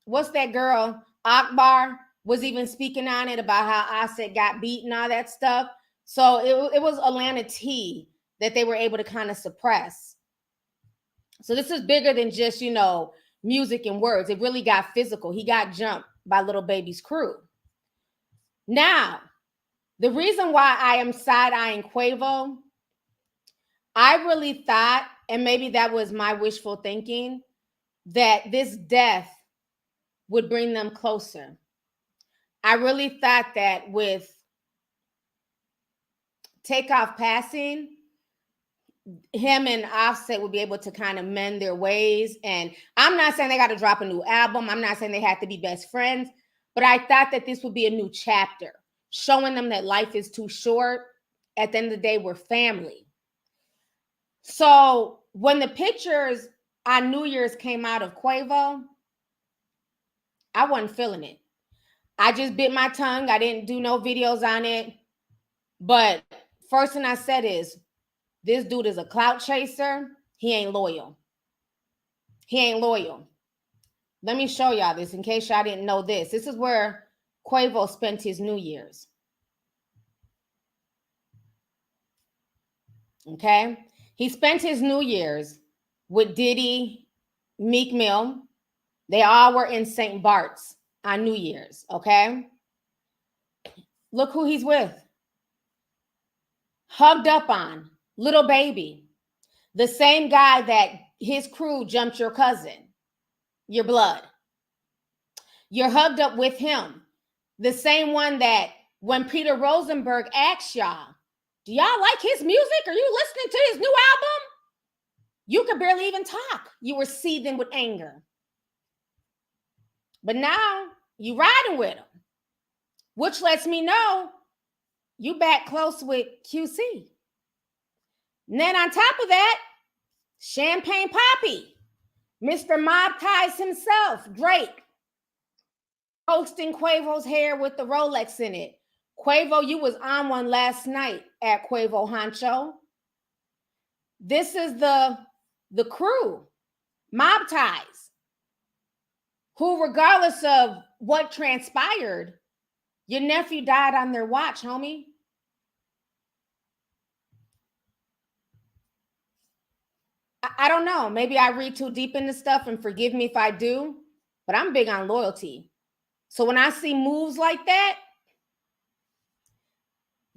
Speaker 1: what's that girl, Akbar, was even speaking on it about how Offset got beat and all that stuff. So it was Atlanta T that they were able to kind of suppress. So this is bigger than just, you know, music and words. It really got physical. He got jumped by Little Baby's crew. Now, the reason why I am side-eyeing Quavo, I really thought, and maybe that was my wishful thinking, that this death would bring them closer. I really thought that with Takeoff passing, him and Offset would be able to kind of mend their ways. And I'm not saying they got to drop a new album. I'm not saying they have to be best friends, but I thought that this would be a new chapter, showing them that life is too short. At the end of the day, we're family. So when the pictures on New Year's came out of Quavo, I wasn't feeling it. I just bit my tongue. I didn't do no videos on it. But first thing I said is, this dude is a clout chaser. He ain't loyal. He ain't loyal. Let me show y'all this in case y'all didn't know this. This is where Quavo spent his New Year's. Okay? He spent his New Year's with Diddy, Meek Mill. They all were in St. Bart's on New Year's. Okay? Look who he's with. Hugged up on Little Baby. The same guy that his crew jumped your cousin, your blood. You're hugged up with him. The same one that when Peter Rosenberg asked y'all, do y'all like his music? Are you listening to his new album? You could barely even talk. You were seething with anger. But now you riding with him, which lets me know you back close with QC. And then on top of that, Champagne Poppy, Mr. Mob Ties himself, Drake, posting Quavo's hair with the Rolex in it. Quavo, you was on one last night at Quavo Honcho. This is the crew, Mob Ties, who regardless of what transpired, your nephew died on their watch, homie. I don't know. Maybe I read too deep into stuff, and forgive me if I do, but I'm big on loyalty. So when I see moves like that,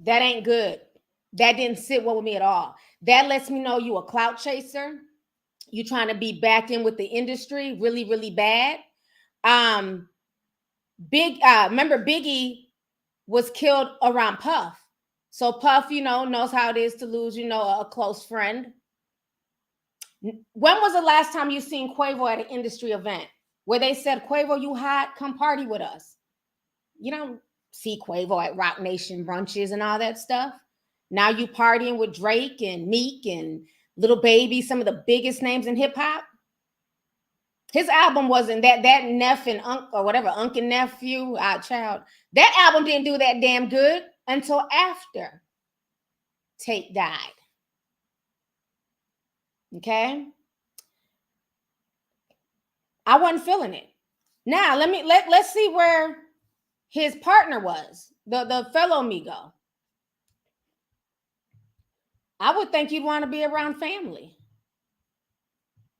Speaker 1: that ain't good. That didn't sit well with me at all. That lets me know you a clout chaser. you trying to be back in with the industry really, really bad. Remember Biggie was killed around Puff. So Puff, knows how it is to lose, a close friend. When was the last time you seen Quavo at an industry event where they said, Quavo, you hot, come party with us? You don't see Quavo at Rock Nation brunches and all that stuff. Now you partying with Drake and Meek and Lil Baby, some of the biggest names in hip hop. His album wasn't that Neff and Unc or whatever, Unc and Nephew, Child. That album didn't do that damn good until after Tate died. Okay? I wasn't feeling it. Now let's see where his partner was, the fellow Migo. I would think you'd want to be around family.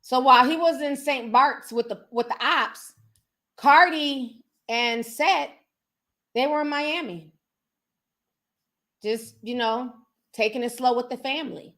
Speaker 1: So while he was in St. Bart's with the ops, Cardi and Seth, they were in Miami. Just, taking it slow with the family.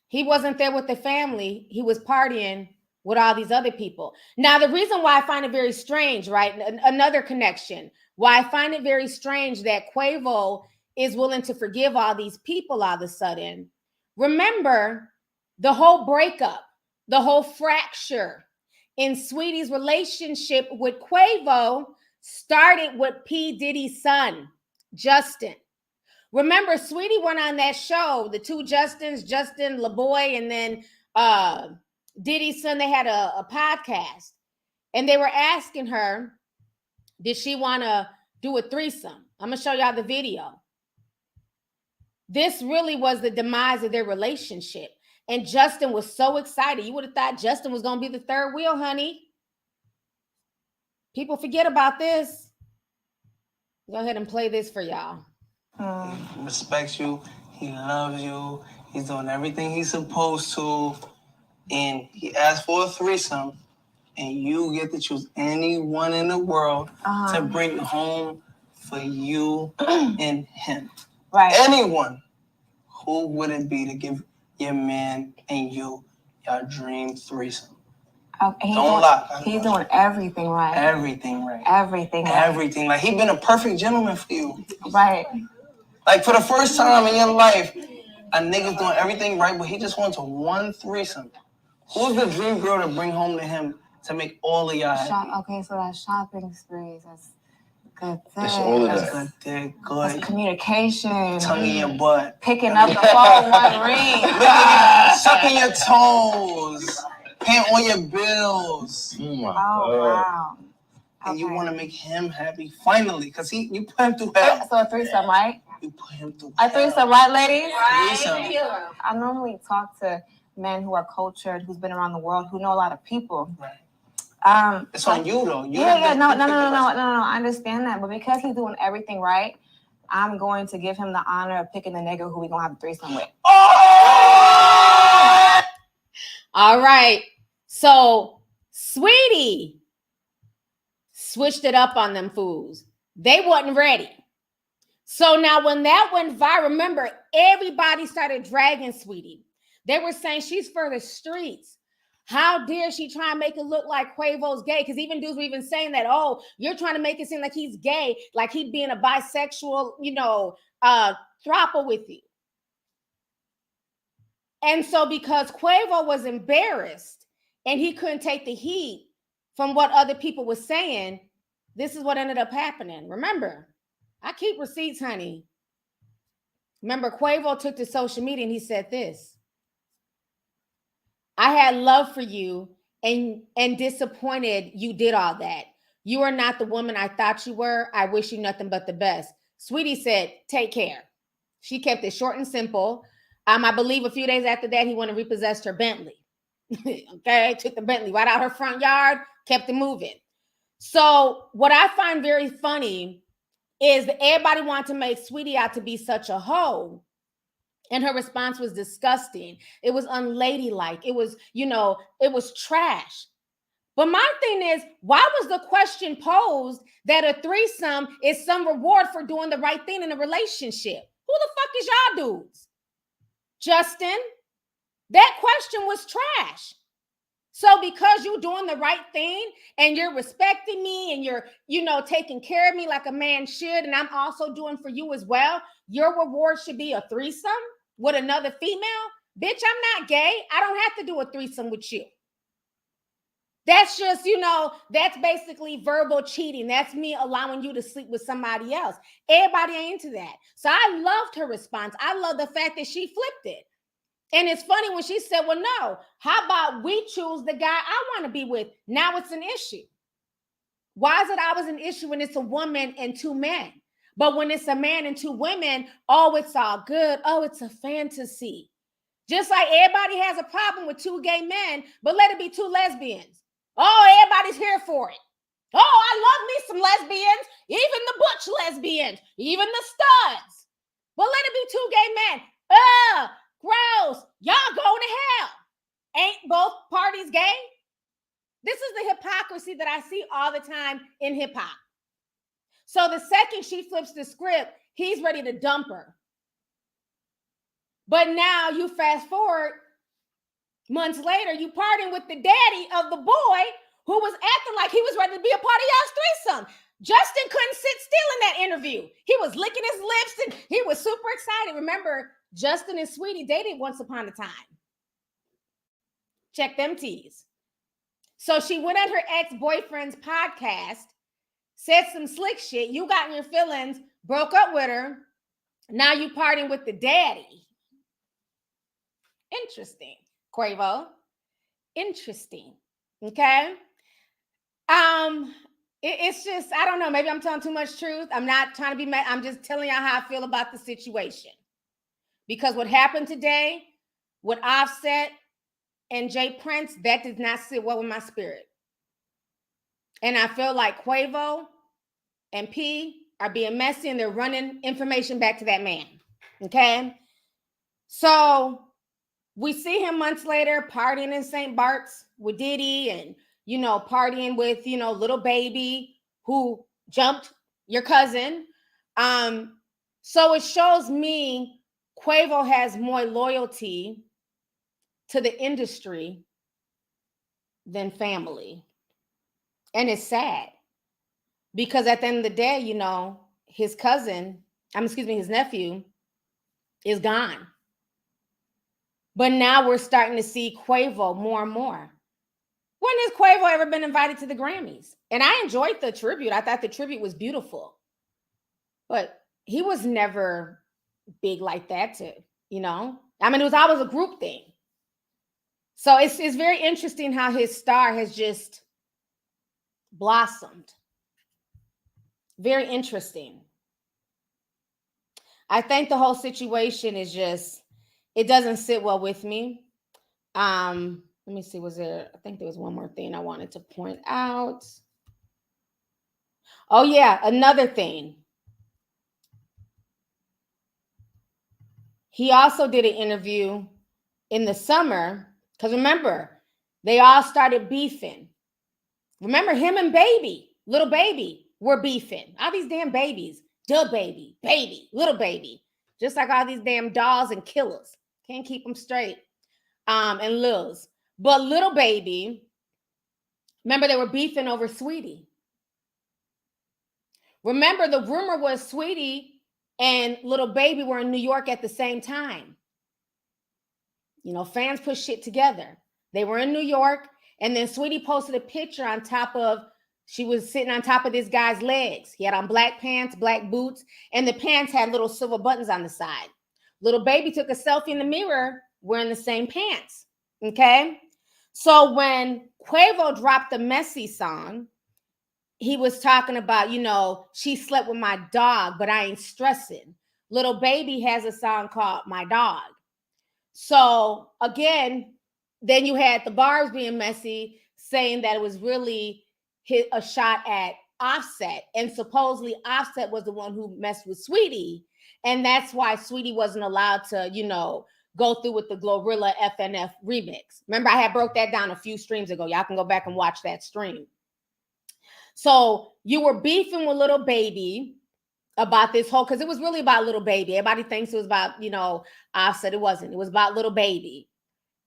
Speaker 1: He wasn't there with the family. He was partying with all these other people. Now, the reason why I find it very strange, right? Another connection. Why I find it very strange that Quavo is willing to forgive all these people all of a sudden. Remember, the whole breakup, the whole fracture in Sweetie's relationship with Quavo started with P. Diddy's son, Justin. Remember, Sweetie went on that show, the two Justins, Justin LaBoy, and then Diddy's son. They had a podcast, and they were asking her, did she want to do a threesome? I'm going to show y'all the video. This really was the demise of their relationship. And Justin was so excited. You would have thought Justin was going to be the third wheel, honey. People forget about this. Go ahead and play this for y'all.
Speaker 9: He respects you. He loves you. He's doing everything he's supposed to. And he asked for a threesome. And you get to choose anyone in the world to bring home for you and him.
Speaker 10: Right.
Speaker 9: Anyone. Who would it be to give your man and you your dream threesome?
Speaker 10: Okay,
Speaker 9: Don't lie.
Speaker 10: He's doing everything right.
Speaker 9: Everything right.
Speaker 10: Everything right.
Speaker 9: Everything. Like, he's been a perfect gentleman for you.
Speaker 10: Right.
Speaker 9: Like, for the first time in your life, a nigga's doing everything right, but he just wants a one threesome. Who's the dream girl to bring home to him to make all of y'all happy?
Speaker 10: Okay, so that's shopping sprees. That's good thing.
Speaker 6: It's all of
Speaker 9: That's
Speaker 6: that.
Speaker 9: good. Good.
Speaker 10: That's communication.
Speaker 9: Tongue in your butt.
Speaker 10: Picking up the phone, one ring.
Speaker 9: Sucking your toes. Paying all your bills.
Speaker 10: Oh, wow.
Speaker 9: And you want to make him happy finally, because you put him through hell.
Speaker 10: So a threesome, right?
Speaker 9: You put him through
Speaker 10: A threesome, right, ladies?
Speaker 9: Threesome.
Speaker 10: I normally talk to men who are cultured, who's been around the world, who know a lot of people.
Speaker 9: Right. It's on you, though.
Speaker 10: No. I understand that, but because he's doing everything right, I'm going to give him the honor of picking the nigga who we gonna have a threesome with.
Speaker 1: Oh! All right. So Sweetie switched it up on them fools. They wasn't ready. So now when that went viral, remember, everybody started dragging Sweetie. They were saying she's for the streets. How dare she try and make it look like Quavo's gay? Because even dudes were even saying that, oh, you're trying to make it seem like he's gay, like he'd being a bisexual, throuple with you. And so because Quavo was embarrassed and he couldn't take the heat from what other people were saying, this is what ended up happening. Remember, I keep receipts, honey. Remember, Quavo took to social media and he said this: I had love for you and disappointed you did all that. You are not the woman I thought you were. I wish you nothing but the best. Sweetie said, take care. She kept it short and simple. I believe a few days after that, he went and repossessed her Bentley. Okay, took the Bentley right out her front yard, kept it moving. So what I find very funny is that everybody wanted to make Sweetie out to be such a hoe. And her response was disgusting. It was unladylike. It was, it was trash. But my thing is, why was the question posed that a threesome is some reward for doing the right thing in a relationship? Who the fuck is y'all dudes? Justin, That question was trash. So because you're doing the right thing and you're respecting me and you're, taking care of me like a man should, and I'm also doing for you as well, your reward should be a threesome with another female. Bitch, I'm not gay. I don't have to do a threesome with you. That's just, that's basically verbal cheating. That's me allowing you to sleep with somebody else. Everybody ain't into that. So I loved her response. I love the fact that she flipped it. And it's funny when she said, well, no, how about we choose the guy I want to be with? Now it's an issue. Why is it always an issue when it's a woman and two men? But when it's a man and two women, oh, it's all good. Oh, it's a fantasy. Just like everybody has a problem with two gay men, but let it be two lesbians. Oh, everybody's here for it. Oh, I love me some lesbians, even the butch lesbians, even the studs. But let it be two gay men. Gross. Y'all going to hell. Ain't both parties gay? This is the hypocrisy that I see all the time in hip hop. So the second she flips the script, he's ready to dump her. But now you fast forward months later, you partying with the daddy of the boy who was acting like he was ready to be a part of y'all's threesome. Justin couldn't sit still in that interview. He was licking his lips and he was super excited. Remember, Justin and Sweetie dated once upon a time. Check them T's. So she went on her ex-boyfriend's podcast, said some slick shit. You got in your feelings, broke up with her. Now you partying with the daddy. Interesting, Quavo. Interesting. Okay. It's just, I don't know. Maybe I'm telling too much truth. I'm not trying to be mad. I'm just telling y'all how I feel about the situation. Because what happened today with Offset and Jay Prince, that did not sit well with my spirit. And I feel like Quavo and P are being messy and they're running information back to that man. Okay. So we see him months later partying in St. Bart's with Diddy and, partying with, little baby who jumped your cousin. So it shows me Quavo has more loyalty to the industry than family. And it's sad because at the end of the day, his his nephew is gone. But now we're starting to see Quavo more and more. When has Quavo ever been invited to the Grammys? And I enjoyed the tribute. I thought the tribute was beautiful. But he was never big like that it was always a group thing. So it's very interesting how his star has just blossomed. Very interesting. I think the whole situation is just, it doesn't sit well with me. Let me see, I think there was one more thing I wanted to point out. Oh yeah, another thing. He also did an interview in the summer, because remember, they all started beefing. Remember him and little baby were beefing. All these damn babies, baby, little baby. Just like all these damn dolls and killers. Can't keep them straight. And Lils. But little baby, remember they were beefing over Sweetie. Remember the rumor was Sweetie and little baby were in New York at the same time. Fans put shit together. They were in New York, and then Sweetie posted a picture she was sitting on top of this guy's legs. He had on black pants, black boots, and the pants had little silver buttons on the side. Little baby took a selfie in the mirror wearing the same pants. Okay. So when Quavo dropped the Messy song, he was talking about, she slept with my dog, but I ain't stressing. Little baby has a song called My Dog. So again, then you had the bars being messy, saying that it was really a shot at Offset. And supposedly Offset was the one who messed with Sweetie. And that's why Sweetie wasn't allowed to, go through with the Glorilla FNF remix. Remember, I had broke that down a few streams ago. Y'all can go back and watch that stream. So you were beefing with little baby about this whole, because it was really about little baby. Everybody thinks it was about, Offset. It wasn't. It was about little baby.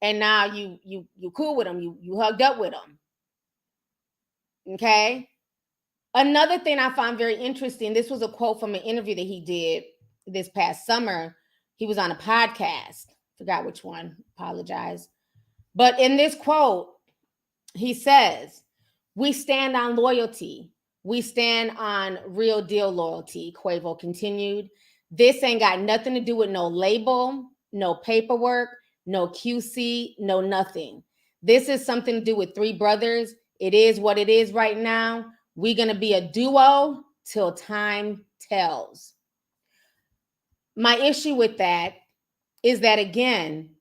Speaker 1: and now you cool with him, you hugged up with him. Okay. Another thing I find very interesting, this was a quote from an interview that he did this past summer. He was on a podcast, forgot which one, apologize. But in this quote, he says, "We stand on loyalty. We stand on real deal loyalty," Quavo continued. "This ain't got nothing to do with no label, no paperwork, no QC, no nothing. This is something to do with three brothers. It is what it is right now. We're going to be a duo till time tells." My issue with that is that, again,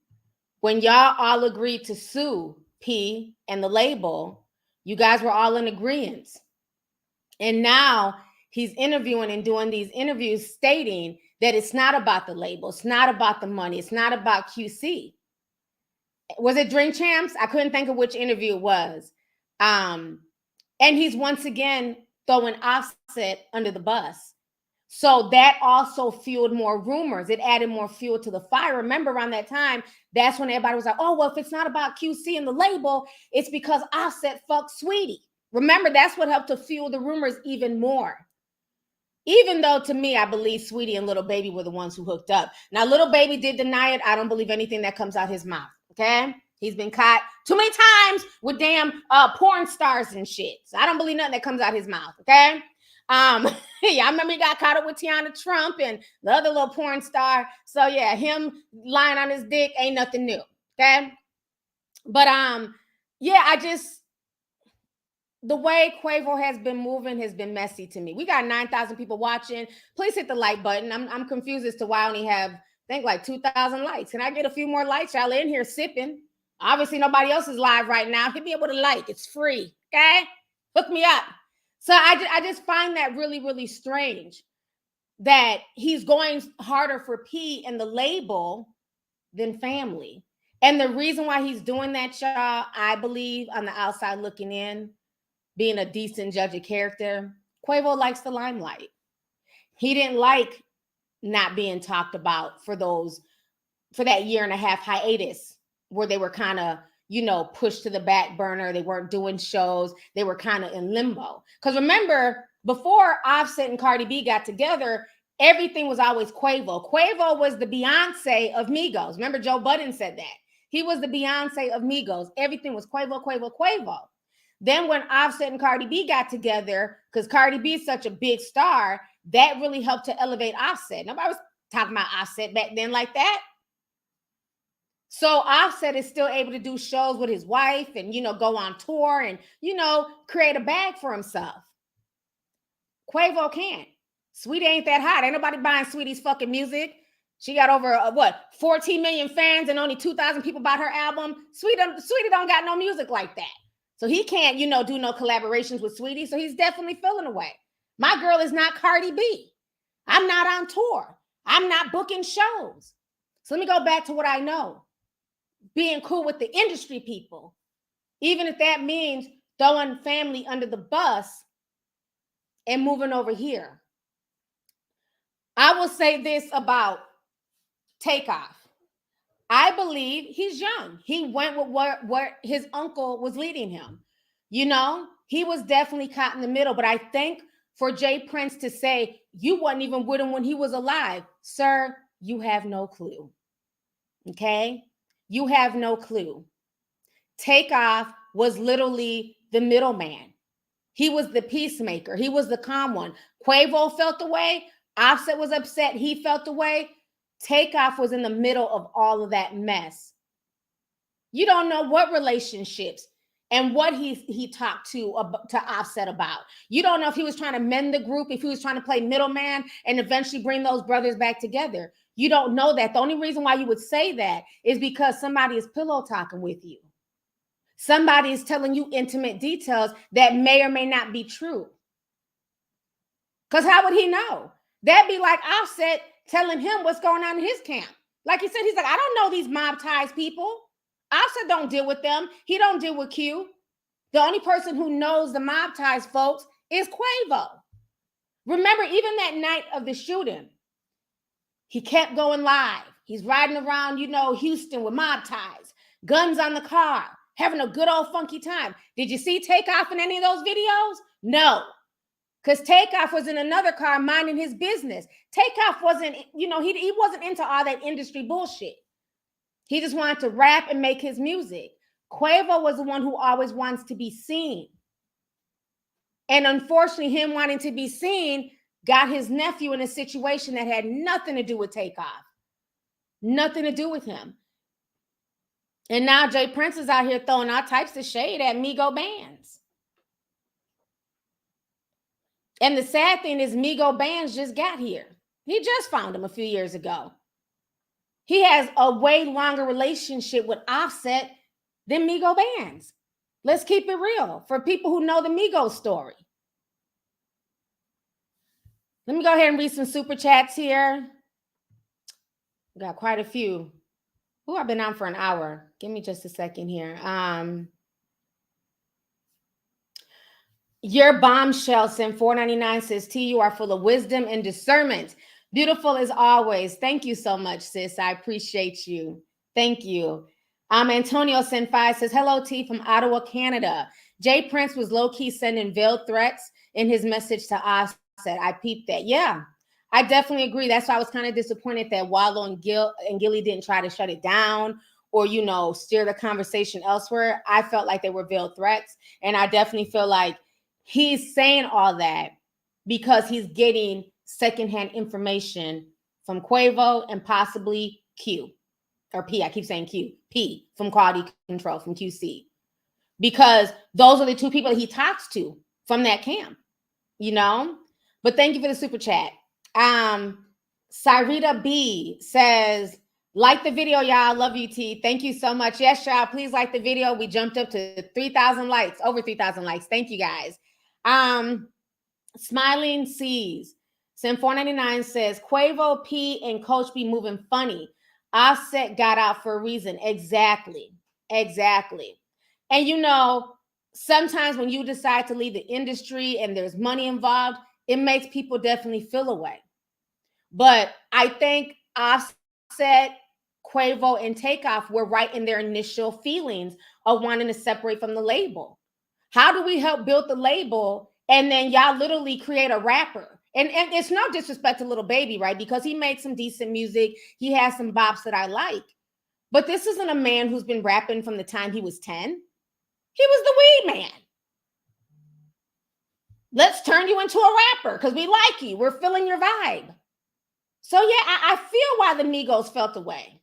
Speaker 1: when y'all all agreed to sue P and the label, you guys were all in agreement. And now he's interviewing and doing these interviews stating that it's not about the label, it's not about the money, it's not about QC. Was it Drink Champs? I couldn't think of which interview it was. And he's once again throwing Offset under the bus. So that also fueled more rumors. It added more fuel to the fire. Remember, around that time, that's when everybody was like, oh, well, if it's not about QC and the label, it's because Offset fucked Sweetie. Remember, that's what helped to fuel the rumors even more. Even though, to me, I believe Sweetie and Little Baby were the ones who hooked up. Now, Little Baby did deny it. I don't believe anything that comes out his mouth, okay? He's been caught too many times with damn porn stars and shit. So I don't believe nothing that comes out his mouth, okay? Yeah, I remember he got caught up with Tiana Trump and the other little porn star. So yeah, him lying on his dick ain't nothing new, okay? But yeah, the way Quavo has been moving has been messy to me. We got 9,000 people watching. Please hit the like button. I'm confused as to why I only have, I think, like 2,000 likes. Can I get a few more likes? Y'all in here sipping. Obviously, nobody else is live right now. Hit me up with a like. It's free, okay? Hook me up. So I just find that really, really strange that he's going harder for P and the label than family. And the reason why he's doing that, y'all, I believe, on the outside looking in, being a decent judge of character, Quavo likes the limelight. He didn't like not being talked about for that year and a half hiatus where they were kind of, pushed to the back burner. They weren't doing shows. They were kind of in limbo. Because remember, before Offset and Cardi B got together, everything was always Quavo. Quavo was the Beyonce of Migos. Remember, Joe Budden said that. He was the Beyonce of Migos. Everything was Quavo, Quavo, Quavo. Then when Offset and Cardi B got together, because Cardi B is such a big star, that really helped to elevate Offset. Nobody was talking about Offset back then like that. So Offset is still able to do shows with his wife and, go on tour and, create a bag for himself. Quavo can't. Sweetie ain't that hot. Ain't nobody buying Sweetie's fucking music. She got over, 14 million fans and only 2,000 people bought her album. Sweetie don't got no music like that. So he can't, do no collaborations with Sweetie. So he's definitely feeling away. My girl is not Cardi B. I'm not on tour. I'm not booking shows. So let me go back to what I know. Being cool with the industry people, even if that means throwing family under the bus and moving over here. I will say this about Takeoff. I believe he's young. He went with where his uncle was leading him. He was definitely caught in the middle. But I think for Jay Prince to say, you wasn't even with him when he was alive, sir, you have no clue. Okay? You have no clue. Takeoff was literally the middleman. He was the peacemaker. He was the calm one. Quavo felt the way. Offset was upset. He felt the way. Takeoff was in the middle of all of that mess. You don't know what relationships and what he talked to Offset about. You don't know if he was trying to mend the group, if he was trying to play middleman and eventually bring those brothers back together. You don't know that. The only reason why you would say that is because somebody is pillow talking with you. Somebody is telling you intimate details that may or may not be true. Because how would he know? That'd be like Offset telling him what's going on in his camp. Like he said, he's like, I don't know these mob ties people. Offset don't deal with them. He don't deal with Q. The only person who knows the mob ties, folks, is Quavo. Remember, even that night of the shooting, he kept going live. He's riding around, Houston with mob ties. guns on the car, having a good old funky time. Did you see Takeoff in any of those videos? No. Because Takeoff was in another car minding his business. Takeoff wasn't, he wasn't into all that industry bullshit. He just wanted to rap and make his music. Quavo was the one who always wants to be seen. And unfortunately, him wanting to be seen got his nephew in a situation that had nothing to do with Takeoff. Nothing to do with him. And now Jay Prince is out here throwing all types of shade at Migo bands. And the sad thing is Migo bands just got here. He just found him a few years ago. He has a way longer relationship with Offset than Migo bands. Let's keep it real for people who know the Migos story. Let me go ahead and read some super chats here. We got quite a few. Oh, I've been on for an hour. Give me just a second here. Your bombshell sent $4.99 says, T, you are full of wisdom and discernment. Beautiful as always. Thank you so much, sis. I appreciate you. Thank you. Antonio sent 5 says, hello, T from Ottawa, Canada. Jay Prince was low-key sending veiled threats in his message to Offset. I peeped that. Yeah, I definitely agree. That's why I was kind of disappointed that Wallo and Gillie didn't try to shut it down or, steer the conversation elsewhere. I felt like they were veiled threats. And I definitely feel like he's saying all that because he's getting secondhand information from Quavo and possibly Q or P. I keep saying Q. P from Quality Control, from QC. Because those are the two people that he talks to from that camp, But thank you for the super chat. Cyrita B says, like the video, y'all. Love you, T. Thank you so much. Yes, y'all. Please like the video. We jumped up to 3,000 likes, over 3,000 likes. Thank you, guys. Smiling Seas sent $4.99 says, Quavo, P, and Coach be moving funny. Offset got out for a reason. Exactly. And sometimes when you decide to leave the industry and there's money involved, it makes people definitely feel away. But I think Offset, Quavo, and Takeoff were right in their initial feelings of wanting to separate from the label. How do we help build the label and then y'all literally create a rapper? And it's no disrespect to Lil Baby, right? Because he made some decent music. He has some bops that I like. But this isn't a man who's been rapping from the time he was 10. He was the weed man. Let's turn you into a rapper because we like you. We're feeling your vibe. So yeah, I feel why the Migos felt away.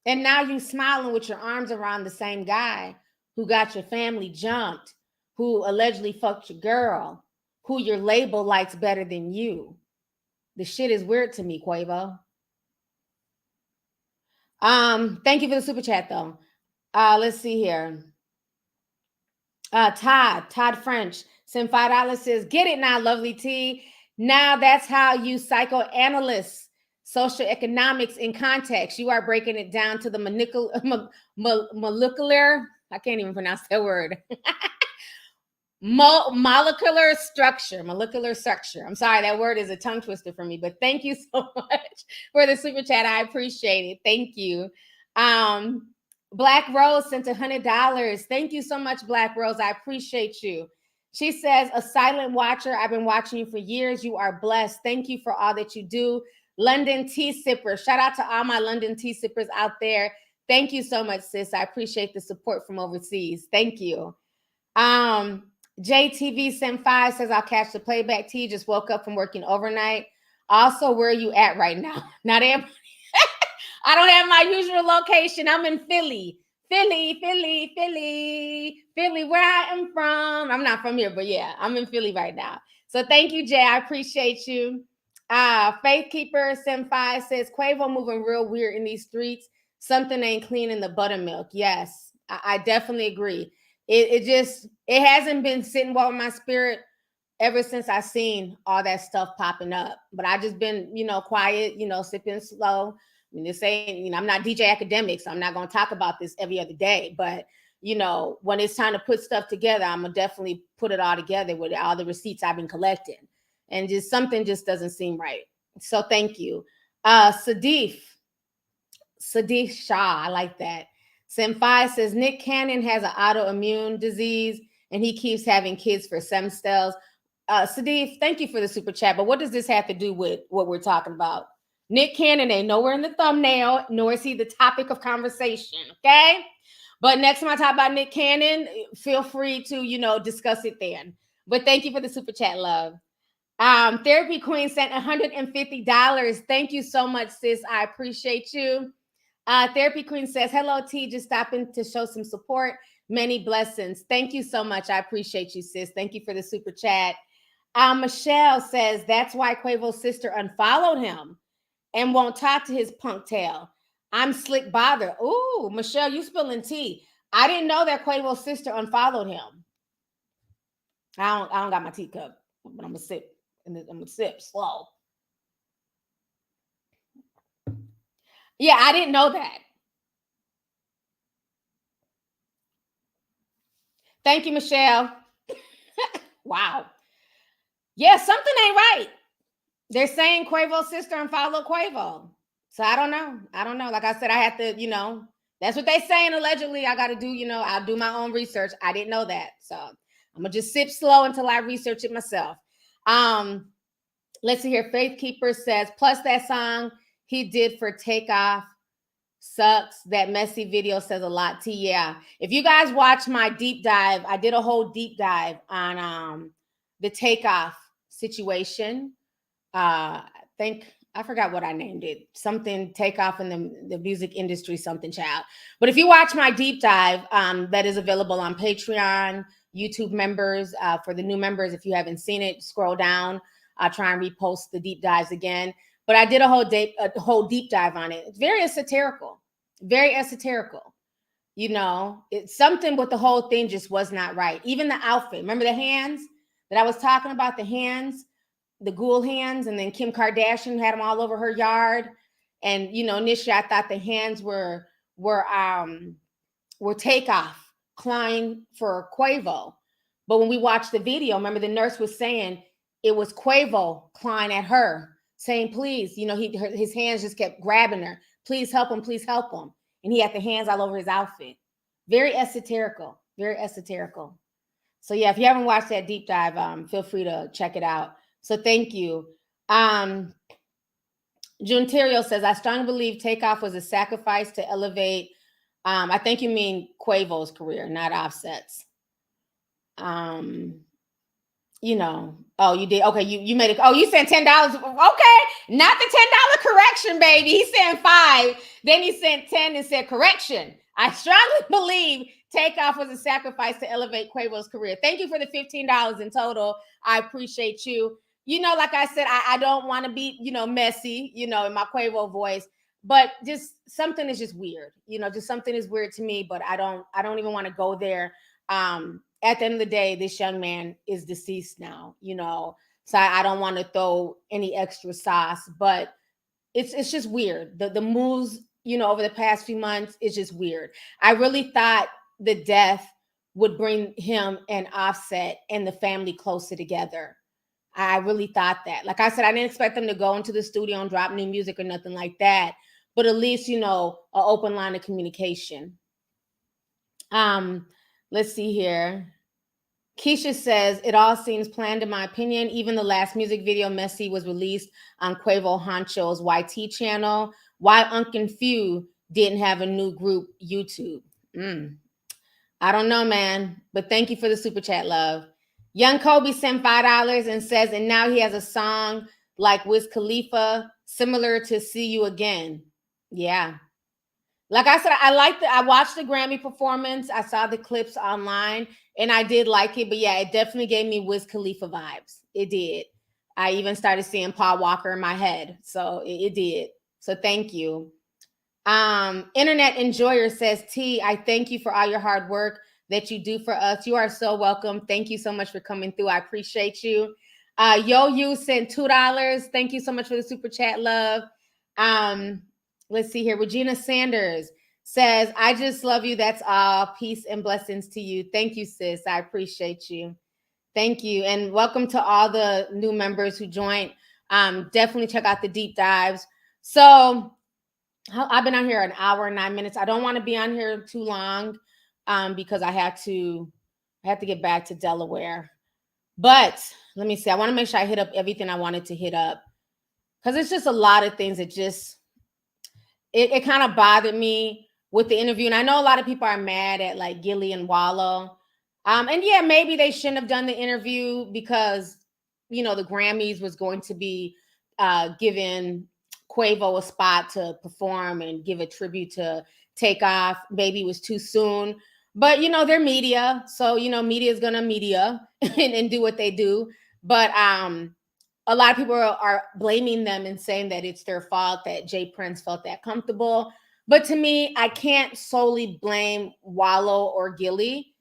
Speaker 1: And now you smiling with your arms around the same guy who got your family jumped, who allegedly fucked your girl, who your label likes better than you. The shit is weird to me, Quavo. Thank you for the super chat, though. Let's see here. Todd French sent $5 says, get it now, Lovelyti. Now that's how you psychoanalysts social economics in context. You are breaking it down to the molecular, I can't even pronounce that word. Molecular structure. I'm sorry, that word is a tongue twister for me, but thank you so much for the super chat. I appreciate it. Thank you. Black Rose sent $100. Thank you so much, Black Rose. I appreciate you. She says, a silent watcher. I've been watching you for years. You are blessed. Thank you for all that you do. London Tea Sipper. Shout out to all my London Tea Sippers out there. Thank you so much, sis. I appreciate the support from overseas. Thank you. JTV sent 5 says, I'll catch the playback. T, just woke up from working overnight. Also, where are you at right now? Not everybody. I don't have my usual location. I'm in Philly, where I am from. I'm not from here, but yeah, I'm in Philly right now. So thank you, Jay. I appreciate you. Faith Keeper sent 5 says, Quavo moving real weird in these streets. Something ain't clean in the buttermilk. Yes, I definitely agree. It hasn't been sitting well in my spirit ever since I seen all that stuff popping up. But I just been, quiet, sipping slow. I mean, this ain't, I'm not DJ Academic, so I'm not going to talk about this every other day. But, when it's time to put stuff together, I'm going to definitely put it all together with all the receipts I've been collecting. And just something just doesn't seem right. So thank you. Sadiq Shah, I like that, Senpai says Nick Cannon has an autoimmune disease and he keeps having kids for stem cells. Sadif, thank you for the super chat, but what does this have to do with what we're talking about? Nick Cannon ain't nowhere in the thumbnail, nor is he the topic of conversation, okay? But next time I talk about Nick Cannon, feel free to, discuss it then. But thank you for the super chat, love. Therapy Queen sent $150. Thank you so much, sis. I appreciate you. Therapy Queen says, hello, T, just stopping to show some support. Many blessings. Thank you so much. I appreciate you, sis. Thank you for the super chat. Michelle says, that's why Quavo's sister unfollowed him and won't talk to his punk tail. I'm slick bothered. Ooh, Michelle, you spilling tea. I didn't know that Quavo's sister unfollowed him. I don't got my teacup, but I'm gonna sip. And I'm gonna sip slow. Yeah, I didn't know that. Thank you, Michelle. Wow. Yeah, something ain't right. They're saying Quavo's sister unfollowed Quavo. So I don't know. Like I said, I have to, that's what they saying allegedly. I got to do, I'll do my own research. I didn't know that. So I'm going to just sip slow until I research it myself. Let's see here. Faith Keeper says, plus that song he did for Takeoff sucks. That messy video says a lot. Yeah. If you guys watch my deep dive, I did a whole deep dive on the Takeoff situation. I forgot what I named it. Something Takeoff in the music industry, something child. But if you watch my deep dive, that is available on Patreon, YouTube members. For the new members, if you haven't seen it, scroll down. I'll try and repost the deep dives again. But I did a whole deep dive on it. It's very esoterical. It's something with the whole thing just was not right. Even the outfit. Remember the hands that I was talking about? The hands, the ghoul hands, and then Kim Kardashian had them all over her yard. And initially I thought the hands were Takeoff clawing for Quavo. But when we watched the video, remember the nurse was saying it was Quavo clawing at her, saying, please, his hands just kept grabbing her. Please help him, please help him. And he had the hands all over his outfit. Very esoterical. So yeah, if you haven't watched that deep dive, feel free to check it out. So thank you. Junterio says, I strongly believe Takeoff was a sacrifice to elevate. I think you mean Quavo's career, not Offset's. Oh, you did. Okay, you made it. Oh, you sent $10. Okay, not the $10 correction, baby. He sent $5. Then he sent 10 and said correction. I strongly believe Takeoff was a sacrifice to elevate Quavo's career. Thank you for the $15 in total. I appreciate you. Like I said, I don't want to be, messy, in my Quavo voice, but just something is just weird. Just something is weird to me, but I don't even want to go there. At the end of the day, this young man is deceased now, so I don't want to throw any extra sauce, but it's just weird. The moves, over the past few months is just weird. I really thought the death would bring him and Offset and the family closer together. I really thought that. Like I said, I didn't expect them to go into the studio and drop new music or nothing like that, but at least, an open line of communication. Let's see here. Keisha says, it all seems planned in my opinion. Even the last music video, Messy, was released on Quavo Honcho's YT channel. Why Uncle Few didn't have a new group YouTube? I don't know, man. But thank you for the super chat, love. Young Kobe sent $5 and says, and now he has a song like Wiz Khalifa, similar to See You Again. Yeah. Like I said, I watched the Grammy performance. I saw the clips online and I did like it, but yeah, it definitely gave me Wiz Khalifa vibes. It did. I even started seeing Paul Walker in my head. So it did. So thank you. Internet Enjoyer says, T, I thank you for all your hard work that you do for us. You are so welcome. Thank you so much for coming through. I appreciate you. Yo, you sent $2. Thank you so much for the super chat, love. Let's see here. Regina Sanders says, I just love you. That's all. Peace and blessings to you. Thank you, sis. I appreciate you. Thank you. And welcome to all the new members who joined. Definitely check out the deep dives. So I've been on here an hour and 9 minutes. I don't want to be on here too long because I have to get back to Delaware. But let me see. I want to make sure I hit up everything I wanted to hit up because it's just a lot of things that just it kind of bothered me with the interview. And I know a lot of people are mad at like Gillie and Wallo. And yeah, maybe they shouldn't have done the interview because, you know, the Grammys was going to be giving Quavo a spot to perform and give a tribute to Takeoff. Maybe it was too soon. But, you know, they're media. So, you know, media is going to media and do what they do. But a lot of people are blaming them and saying that it's their fault that Jay Prince felt that comfortable. But to me, I can't solely blame Wallo or Gillie.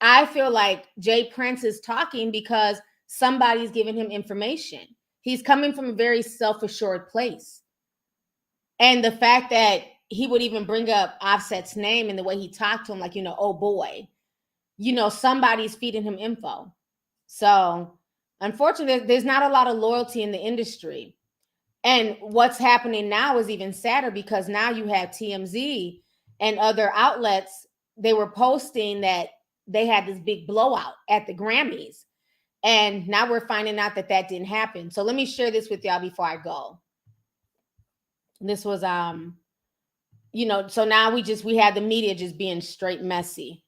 Speaker 1: I feel like Jay Prince is talking because somebody's giving him information. He's coming from a very self-assured place. And the fact that he would even bring up Offset's name and the way he talked to him, like, you know, oh boy, you know, somebody's feeding him info. So unfortunately, there's not a lot of loyalty in the industry. And what's happening now is even sadder because now you have TMZ and other outlets. They were posting that they had this big blowout at the Grammys. And now we're finding out that that didn't happen. So let me share this with y'all before I go. This was, you know, so now we had the media just being straight messy.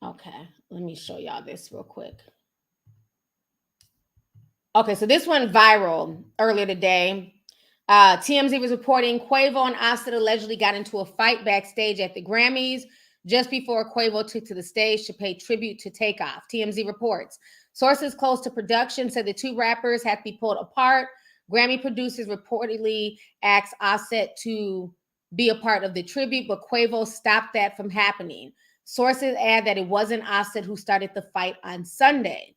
Speaker 1: Okay, let me show y'all this real quick. Okay, so this went viral earlier today. TMZ was reporting Quavo and Offset allegedly got into a fight backstage at the Grammys just before Quavo took to the stage to pay tribute to Takeoff. TMZ reports. Sources close to production said the two rappers had to be pulled apart. Grammy producers reportedly asked Offset to be a part of the tribute, but Quavo stopped that from happening. Sources add that it wasn't Offset who started the fight on Sunday.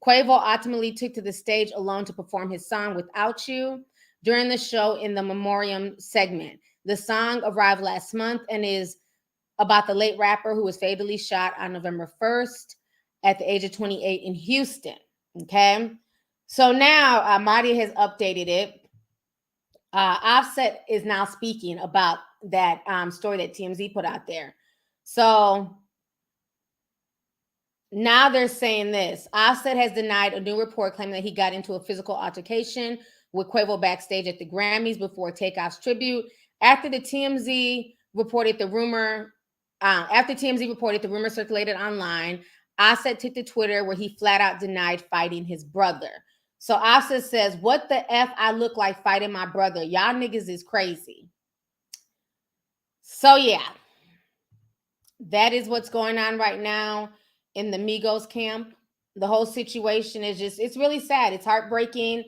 Speaker 1: Quavo ultimately took to the stage alone to perform his song Without You during the show in the Memoriam segment. The song arrived last month and is about the late rapper who was fatally shot on November 1st at the age of 28 in Houston. Okay. So now Marty has updated it. Offset is now speaking about that story that TMZ put out there. So now they're saying this. Offset has denied a new report claiming that he got into a physical altercation with Quavo backstage at the Grammys before Takeoff's tribute. After TMZ reported the rumor circulated online, Offset took to Twitter where he flat out denied fighting his brother. So Offset says, "What the F I look like fighting my brother? Y'all niggas is crazy." So yeah, that is what's going on right now in the Migos camp. The whole situation is it's really sad. It's heartbreaking.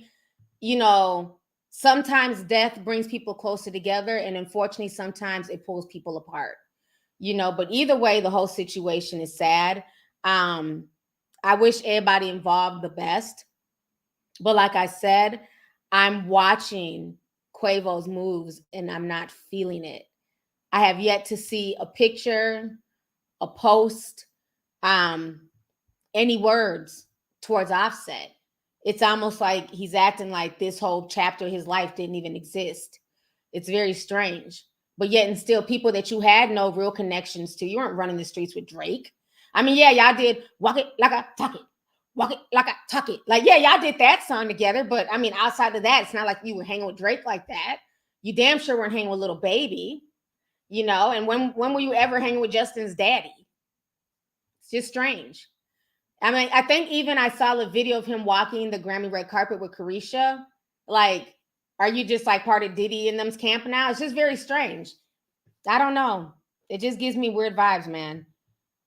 Speaker 1: You know, sometimes death brings people closer together, and unfortunately, sometimes it pulls people apart. You know, but either way, the whole situation is sad. I wish everybody involved the best. But like I said, I'm watching Quavo's moves and I'm not feeling it. I have yet to see a picture, a post, any words towards Offset. It's almost like he's acting like this whole chapter of his life didn't even exist. It's very strange. But yet and still, people that you had no real connections to, you weren't running the streets with Drake. I mean, yeah, y'all did Walk It Like I Talk It. Walk It Like I Talk It. Like, yeah, y'all did that song together. But I mean, outside of that, it's not like you were hanging with Drake like that. You damn sure weren't hanging with Lil Baby. You know, and when were you ever hanging with Justin's daddy? It's just strange. I mean, I think even I saw a video of him walking the Grammy red carpet with Carisha. Like, are you just like part of Diddy and them's camp now? It's just very strange. I don't know. It just gives me weird vibes, man.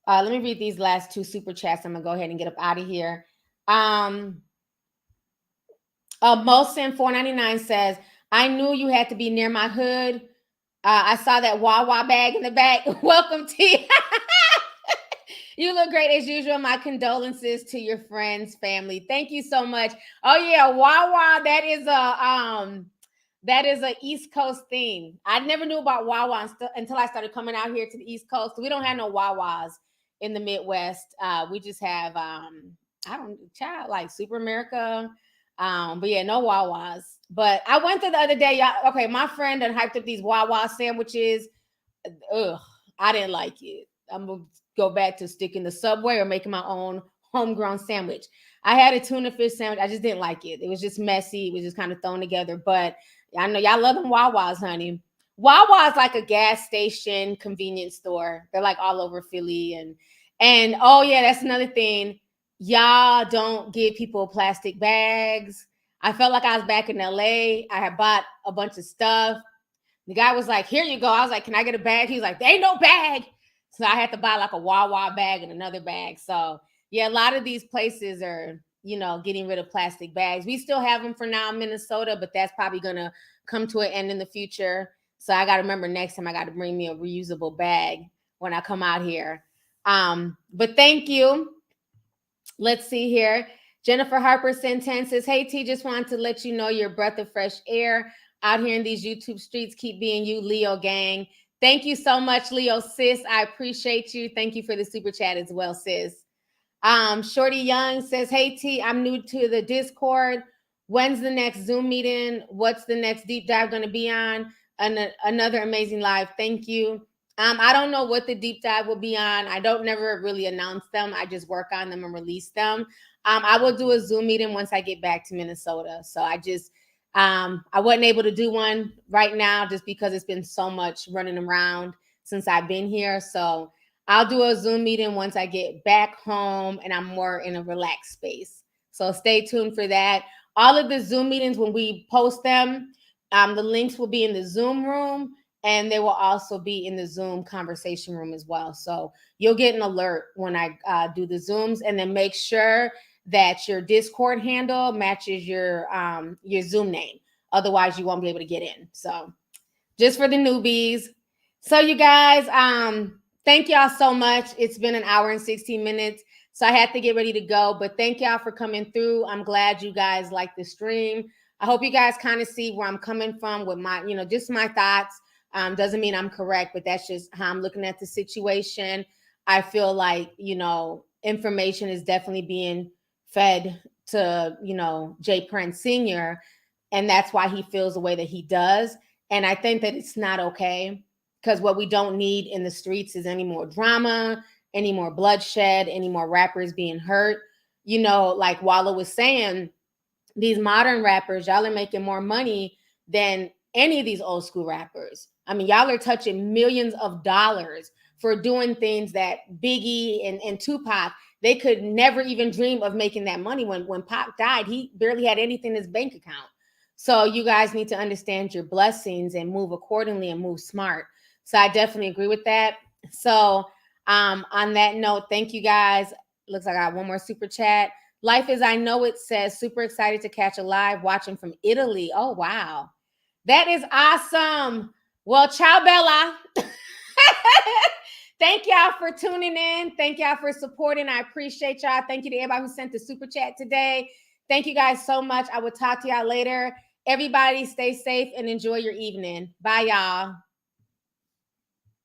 Speaker 1: Let me read these last two super chats. I'm gonna go ahead and get up out of here. Molson 499 says, "I knew you had to be near my hood. I saw that Wawa bag in the back. Welcome, T. You look great as usual. My condolences to your friends, family. Thank you so much. Oh yeah, Wawa. That is a East Coast thing. I never knew about Wawa until I started coming out here to the East Coast. We don't have no Wawas in the Midwest. We just have like Super America. But yeah, no Wawas. But I went there the other day. Y'all, okay, my friend had hyped up these Wawa sandwiches. Ugh, I didn't like it. I'm gonna go back to sticking the Subway or making my own homegrown sandwich. I had a tuna fish sandwich. I just didn't like it. It was just messy. It was just kind of thrown together. But I know y'all love them Wawas, honey. Wawa is like a gas station convenience store. They're like all over Philly and oh yeah, that's another thing. Y'all don't give people plastic bags. I felt like I was back in LA. I had bought a bunch of stuff. The guy was like, "Here you go." I was like, "Can I get a bag?" He's like, "There ain't no bag." So I had to buy like a Wawa bag and another bag. So yeah, a lot of these places are, getting rid of plastic bags. We still have them for now in Minnesota, but that's probably gonna come to an end in the future. So I got to remember next time I got to bring me a reusable bag when I come out here. But thank you. Let's see here. Jennifer Harper sent 10 says, "Hey T, just wanted to let you know you're a breath of fresh air out here in these YouTube streets. Keep being you, Leo gang." Thank you so much, Leo sis. I appreciate you. Thank you for the super chat as well, sis. Shorty Young says, "Hey T, I'm new to the Discord. When's the next Zoom meeting? What's the next deep dive going to be on? Another amazing live. Thank you." I don't know what the deep dive will be on. I don't never really announce them. I just work on them and release them. I will do a Zoom meeting once I get back to Minnesota. So I wasn't able to do one right now just because it's been so much running around since I've been here. So I'll do a Zoom meeting once I get back home and I'm more in a relaxed space. So stay tuned for that. All of the Zoom meetings, when we post them, the links will be in the Zoom room and they will also be in the Zoom conversation room as well. So you'll get an alert when I do the Zooms, and then make sure that your Discord handle matches your Zoom name. Otherwise, you won't be able to get in. So just for the newbies. So you guys, thank y'all so much. It's been an hour and 16 minutes. So I had to get ready to go, but thank y'all for coming through. I'm glad you guys like the stream. I hope you guys kind of see where I'm coming from with my, just my thoughts. Doesn't mean I'm correct, but that's just how I'm looking at the situation. I feel like, information is definitely being fed to, Jay Prince Sr., and that's why he feels the way that he does. And I think that it's not okay, because what we don't need in the streets is any more drama, any more bloodshed, any more rappers being hurt. Like Wallo was saying, these modern rappers, y'all are making more money than any of these old school rappers. I mean, y'all are touching millions of dollars for doing things that Biggie and Tupac, they could never even dream of making that money. When Pac died, he barely had anything in his bank account. So you guys need to understand your blessings and move accordingly and move smart. So I definitely agree with that. So on that note, thank you guys. Looks like I got one more super chat. Life as I Know It says, super excited to catch a live watching from Italy. Oh, wow. That is awesome. Well, ciao, Bella. Thank y'all for tuning in. Thank y'all for supporting. I appreciate y'all. Thank you to everybody who sent the super chat today. Thank you guys so much. I will talk to y'all later. Everybody stay safe and enjoy your evening. Bye, y'all.